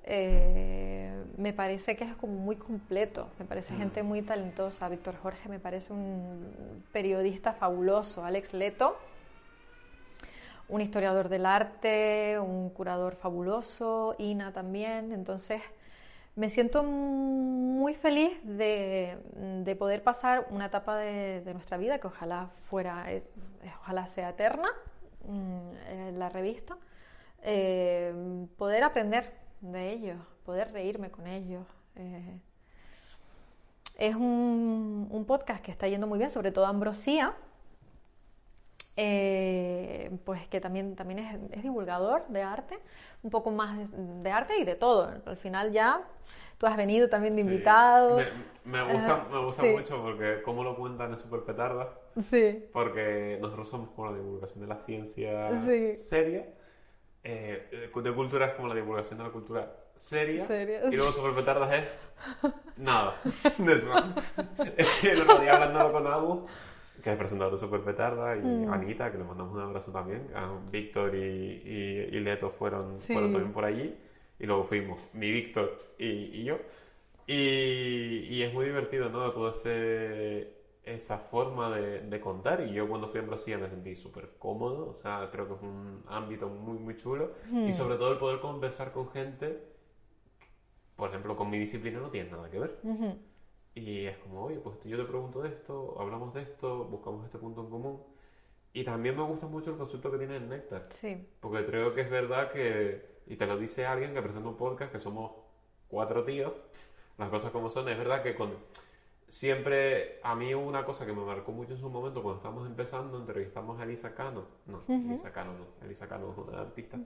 S3: me parece que es como muy completo, me parece gente muy talentosa. Víctor Jorge me parece un periodista fabuloso, Alex Leto, un historiador del arte, un curador fabuloso, Ina también. Entonces me siento muy feliz de poder pasar una etapa de nuestra vida que ojalá sea eterna, la revista, poder aprender de ellos, poder reírme con ellos. Es un podcast que está yendo muy bien, sobre todo Ambrosía, pues que también es divulgador de arte, un poco más de arte y de todo. Al final ya tú has venido también de invitado.
S2: Me gusta mucho porque cómo lo cuentan es súper petarda.
S3: Sí.
S2: Porque nosotros somos como la divulgación de la ciencia seria. De cultura es como la divulgación de la cultura seria. Y luego súper petardas es nada de eso. Es que el otro día hablándolo con Abu, que es presentador de Super Petarda, y Anita, que le mandamos un abrazo también. Víctor y Leto fueron también por allí. Y luego fuimos mi Víctor y yo. Y es muy divertido, ¿no? Toda esa forma de contar. Y yo cuando fui a Ambrosía me sentí súper cómodo. O sea, creo que es un ámbito muy, muy chulo. Y sobre todo el poder conversar con gente, por ejemplo, con mi disciplina no tiene nada que ver. Y es como, oye, pues yo te pregunto de esto, hablamos de esto, buscamos este punto en común. Y también me gusta mucho el concepto que tiene el Néctar. Sí. Porque creo que es verdad que, y te lo dice alguien que presenta un podcast, que somos 4 tíos, las cosas como son, es verdad que siempre, a mí una cosa que me marcó mucho en su momento, cuando estábamos empezando, entrevistamos a Elisa Cano. No, Elisa Cano no, Elisa Cano es una artista.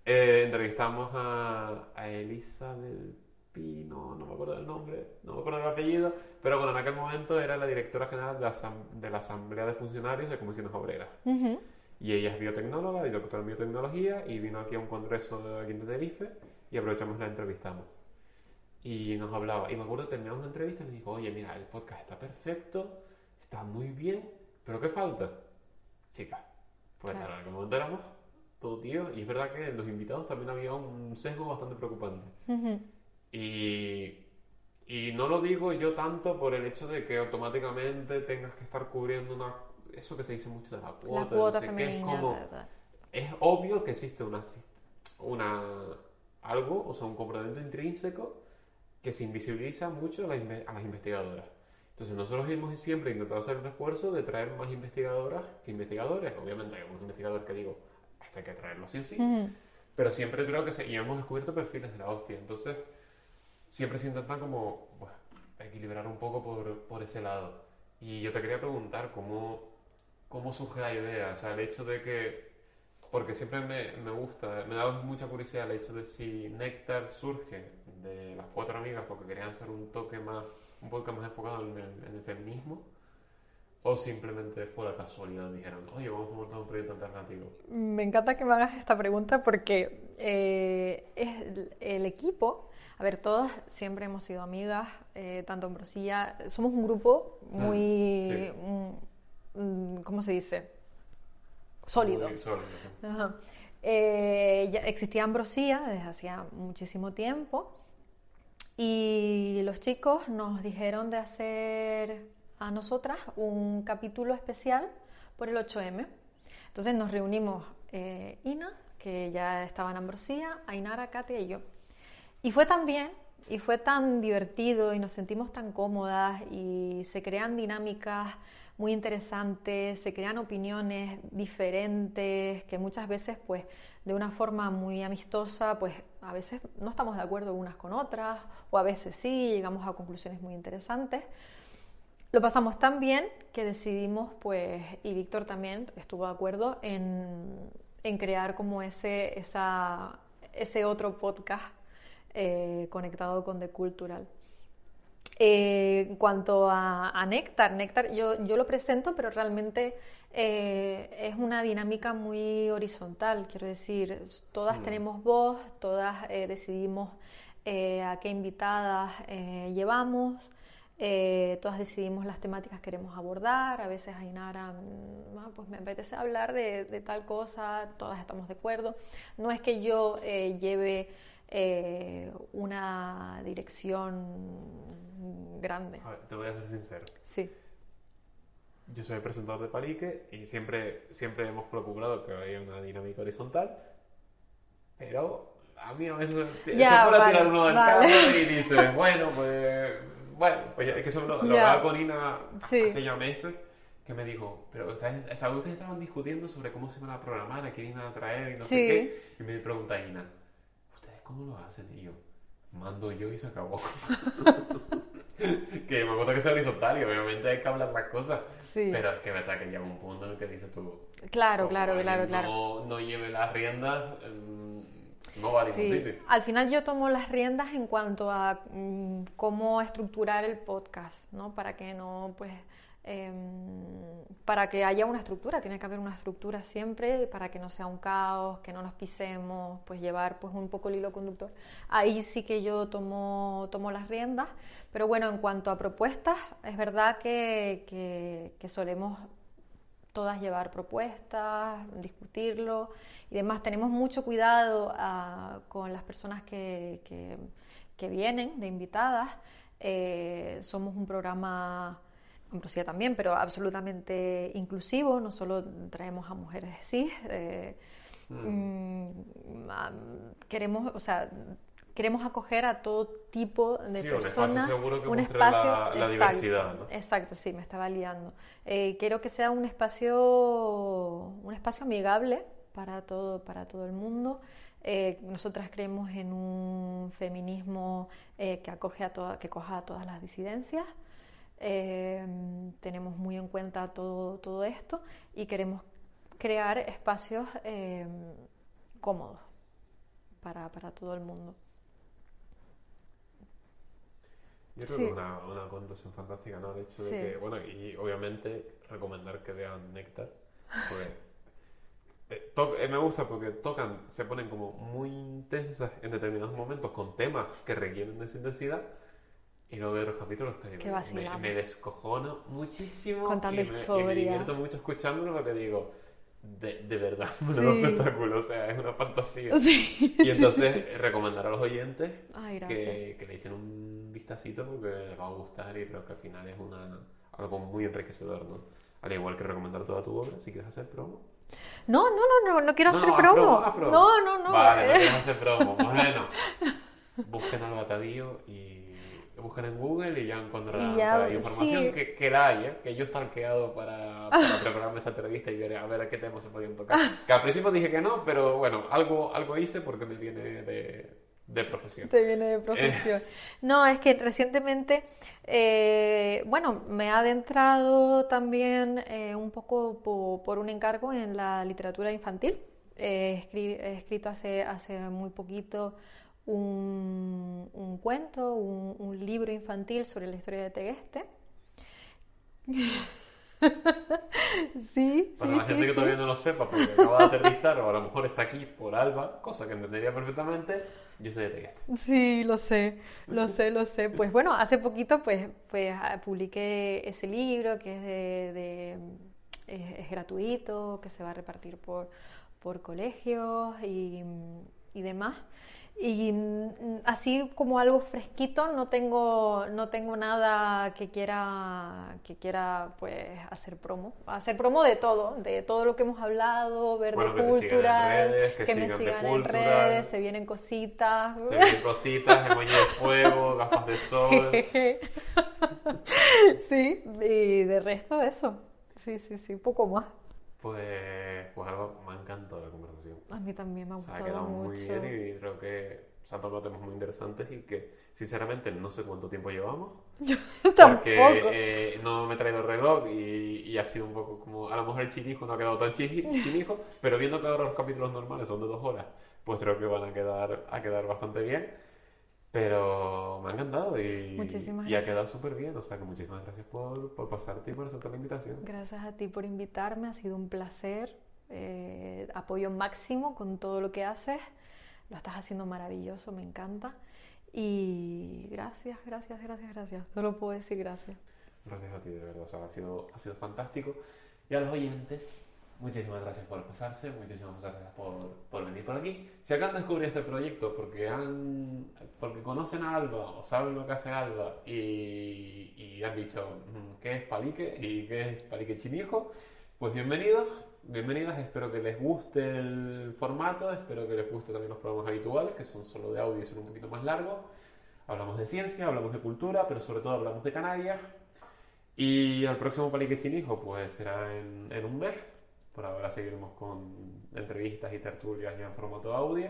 S2: Entrevistamos a Elisa del Pino, no me acuerdo del nombre, no me acuerdo del apellido, pero bueno, en aquel momento era la directora general de la Asamblea de Funcionarios de Comisiones Obreras.
S3: Ujú.
S2: Y ella es biotecnóloga y doctora en biotecnología y vino aquí a un congreso aquí en Tenerife y aprovechamos y la entrevistamos. Y nos hablaba, y me acuerdo que terminamos la entrevista y me dijo, oye, mira, el podcast está perfecto, está muy bien, pero ¿qué falta? Chica, pues
S3: Claro.
S2: claro, en aquel momento éramos todo tíos y es verdad que en los invitados también había un sesgo bastante preocupante.
S3: Ujú.
S2: Y, y no lo digo yo tanto por el hecho de que automáticamente tengas que estar cubriendo eso que se dice mucho de la
S3: La
S2: cuota,
S3: cuota
S2: no sé qué, es
S3: femenina,
S2: como,
S3: ta.
S2: es obvio que existe algo, o sea, un comportamiento intrínseco que se invisibiliza mucho a las investigadoras. Entonces nosotros hemos siempre intentado hacer el esfuerzo de traer más investigadoras que investigadores. Obviamente hay algunos investigadores que digo, hasta hay que traerlos sí o sí,
S3: Ujú.
S2: pero siempre creo que y hemos descubierto perfiles de la hostia. Entonces siempre se intentan como bueno, equilibrar un poco por ese lado. Y yo te quería preguntar cómo surge la idea, o sea, el hecho de que, porque siempre me gusta, me da mucha curiosidad el hecho de si Néctar surge de las cuatro amigas porque querían hacer un podcast más enfocado en el feminismo, o simplemente fue la casualidad, dijeron, oye, vamos a montar un proyecto alternativo.
S3: Me encanta que me hagas esta pregunta porque es el equipo. A ver, todas siempre hemos sido amigas, tanto Ambrosía. Somos un grupo muy,
S2: Sí.
S3: ¿cómo se dice? Sólido.
S2: Muy sólido. Sí.
S3: Ajá. Ya existía Ambrosía desde hacía muchísimo tiempo y los chicos nos dijeron de hacer a nosotras un capítulo especial por el 8M. Entonces nos reunimos Ina, que ya estaba en Ambrosía, Ainara, Katia y yo. Y fue tan bien, y fue tan divertido, y nos sentimos tan cómodas, y se crean dinámicas muy interesantes, se crean opiniones diferentes, que muchas veces, pues, de una forma muy amistosa, pues, a veces no estamos de acuerdo unas con otras, o a veces sí, llegamos a conclusiones muy interesantes. Lo pasamos tan bien que decidimos, pues, y Víctor también estuvo de acuerdo en crear como ese otro podcast conectado con The Cultural. En cuanto a Néctar, yo lo presento, pero realmente es una dinámica muy horizontal, quiero decir, todas tenemos voz, todas decidimos a qué invitadas llevamos. Todas decidimos las temáticas que queremos abordar. A veces Ainara, pues me apetece hablar de tal cosa, todas estamos de acuerdo. No es que yo lleve una dirección grande.
S2: A ver, te voy a ser sincero.
S3: Sí.
S2: Yo soy el presentador de Palique y siempre hemos procurado que haya una dinámica horizontal, pero a mí a veces
S3: Ya,
S2: se puede
S3: vale,
S2: tirar uno del
S3: vale.
S2: carro y dice, bueno, pues ya, es que eso lo
S3: Ya.
S2: hablaba con Ina
S3: Sí.
S2: hace ya meses, que me dijo, pero ustedes estaban discutiendo sobre cómo se iban a programar, a quién iban a traer y no sé
S3: Sí.
S2: qué, y me pregunta Ina, ¿ustedes cómo lo hacen? Y yo, mando yo y se acabó. Que me acuerdo que sea horizontal y obviamente hay que hablar las cosas,
S3: Sí.
S2: pero es que es verdad que llega un punto en el que dices tú,
S3: Claro,
S2: como
S3: claro,
S2: alguien
S3: claro.
S2: no lleve las riendas, no va a ningún
S3: Sí,
S2: sitio.
S3: al final yo tomo las riendas en cuanto a cómo estructurar el podcast, ¿no? Para que no, pues, para que haya una estructura, tiene que haber una estructura siempre, para que no sea un caos, que no nos pisemos, pues llevar pues un poco el hilo conductor. Ahí sí que yo tomo las riendas, pero bueno, en cuanto a propuestas, es verdad que solemos todas llevar propuestas, discutirlo y demás. Tenemos mucho cuidado con las personas que vienen de invitadas. Somos un programa, Ambrosía también, pero absolutamente inclusivo. No solo traemos a mujeres cis. Queremos, o sea, queremos acoger a todo tipo de
S2: Sí,
S3: personas.
S2: un espacio seguro que
S3: Un
S2: muestre
S3: espacio,
S2: la
S3: exacto,
S2: diversidad, ¿no?
S3: exacto, sí, me estaba liando. Quiero que sea un espacio amigable para todo el mundo. Nosotras creemos en un feminismo que coja a todas las disidencias. Tenemos muy en cuenta todo esto y queremos crear espacios cómodos. para todo el mundo.
S2: Yo creo que es una conclusión fantástica, ¿no? El hecho de que, bueno, y obviamente recomendar que vean Néctar, porque me gusta porque se ponen como muy intensas en determinados momentos con temas que requieren de esa intensidad, y luego veo los capítulos que me descojono muchísimo.
S3: Contando
S2: y me
S3: historia.
S2: divierto mucho escuchándolo, porque digo, de verdad, un espectáculo, o sea, es una fantasía.
S3: Sí,
S2: Y entonces recomendar a los oyentes que le echen un vistacito porque les va a gustar, y creo que al final es algo muy enriquecedor, ¿no? Al igual que recomendar toda tu obra, si quieres hacer promo.
S3: No quiero hacer promo.
S2: Haz promo.
S3: No.
S2: Vale, no quieres hacer promo. Bueno, busquen Alba Atavío y busquen en Google y ya encontrarán por ahí información que la hay, ¿eh? Que yo he stalkeado para prepararme esta entrevista y ver a ver a qué temas se podían tocar. Que al principio dije que no, pero bueno, algo hice porque me viene de profesión.
S3: Te viene de profesión. No, es que recientemente, me he adentrado también un poco por un encargo en la literatura infantil. He escrito hace muy poquito un cuento, un libro infantil sobre la historia de Tegueste. Sí,
S2: para la gente que todavía no lo sepa, porque acaba de aterrizar o a lo mejor está aquí por Alba, cosa que entendería perfectamente, yo soy de Tegueste.
S3: Sí, lo sé. Pues bueno, hace poquito pues publiqué ese libro que es gratuito, que se va a repartir por colegios y demás. Y así como algo fresquito, no tengo nada que quiera pues hacer promo de todo lo que hemos hablado, Verde Cultural, que me sigan en redes, se vienen cositas,
S2: emoji de fuego, gafas de sol.
S3: Sí, y de resto eso, sí, poco más.
S2: Pues algo, me ha encantado la conversación.
S3: A mí también me ha gustado
S2: mucho. Se ha quedado
S3: mucho.
S2: muy bien y creo que se han tocado temas muy interesantes y que, sinceramente, no sé cuánto tiempo llevamos.
S3: Yo tampoco.
S2: Porque no me he traído el reloj y ha sido un poco como... A lo mejor el chinijo no ha quedado tan chinijo, pero viendo que ahora los capítulos normales son de 2 horas, pues creo que van a quedar bastante bien. Pero me ha encantado y ha quedado súper bien. O sea que muchísimas gracias por pasarte y por aceptar la invitación.
S3: Gracias a ti por invitarme, ha sido un placer. Apoyo máximo con todo lo que haces. Lo estás haciendo maravilloso, me encanta. Y gracias. Solo puedo decir gracias.
S2: Gracias a ti, de verdad. O sea, ha sido fantástico. Y a los oyentes, muchísimas gracias por pasarse, muchísimas gracias por venir por aquí. Si acaban de descubrir este proyecto porque conocen a Alba o saben lo que hace Alba y han dicho ¿qué es Palique y qué es Palique Chinijo? Pues bienvenidas, espero que les guste el formato, espero que les guste también los programas habituales, que son solo de audio y son un poquito más largos. Hablamos de ciencia, hablamos de cultura, pero sobre todo hablamos de Canarias. Y el próximo Palique Chinijo pues será en un mes. Por ahora seguiremos con entrevistas y tertulias ya en formato audio.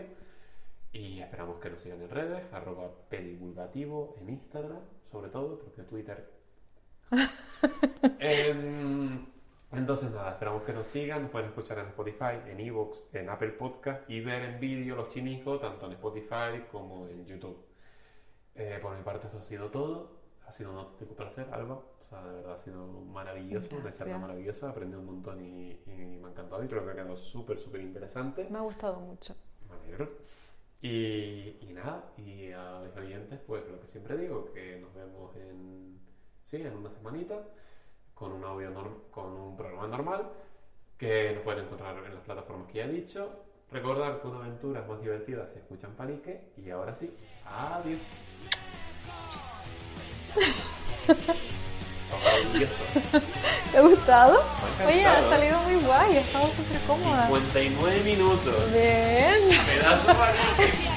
S2: Y esperamos que nos sigan en redes, @pedivulgativo en Instagram, sobre todo, porque Twitter... Entonces nada, esperamos que nos sigan. Nos pueden escuchar en Spotify, en iVoox, en Apple Podcast y ver en vídeo los chinijos, tanto en Spotify como en YouTube. Por mi parte eso ha sido todo. Ha sido un auténtico placer, Alba. O sea, de verdad ha sido maravilloso, una charla maravillosa. He aprendido un montón y me ha encantado. Y creo que ha quedado súper interesante.
S3: Me ha gustado mucho.
S2: Me alegro. Y nada, y a los oyentes, pues lo que siempre digo, que nos vemos en una semanita con un programa normal, que nos pueden encontrar en las plataformas que ya he dicho. Recordar que una aventura es más divertida si escuchan Palique. Y ahora sí, adiós. Maravilloso.
S3: ¿Te ha gustado?
S2: Me ha
S3: Oye, ha salido muy guay, he estado súper cómoda.
S2: 59 minutos.
S3: Bien.
S2: Pedazo de Palique.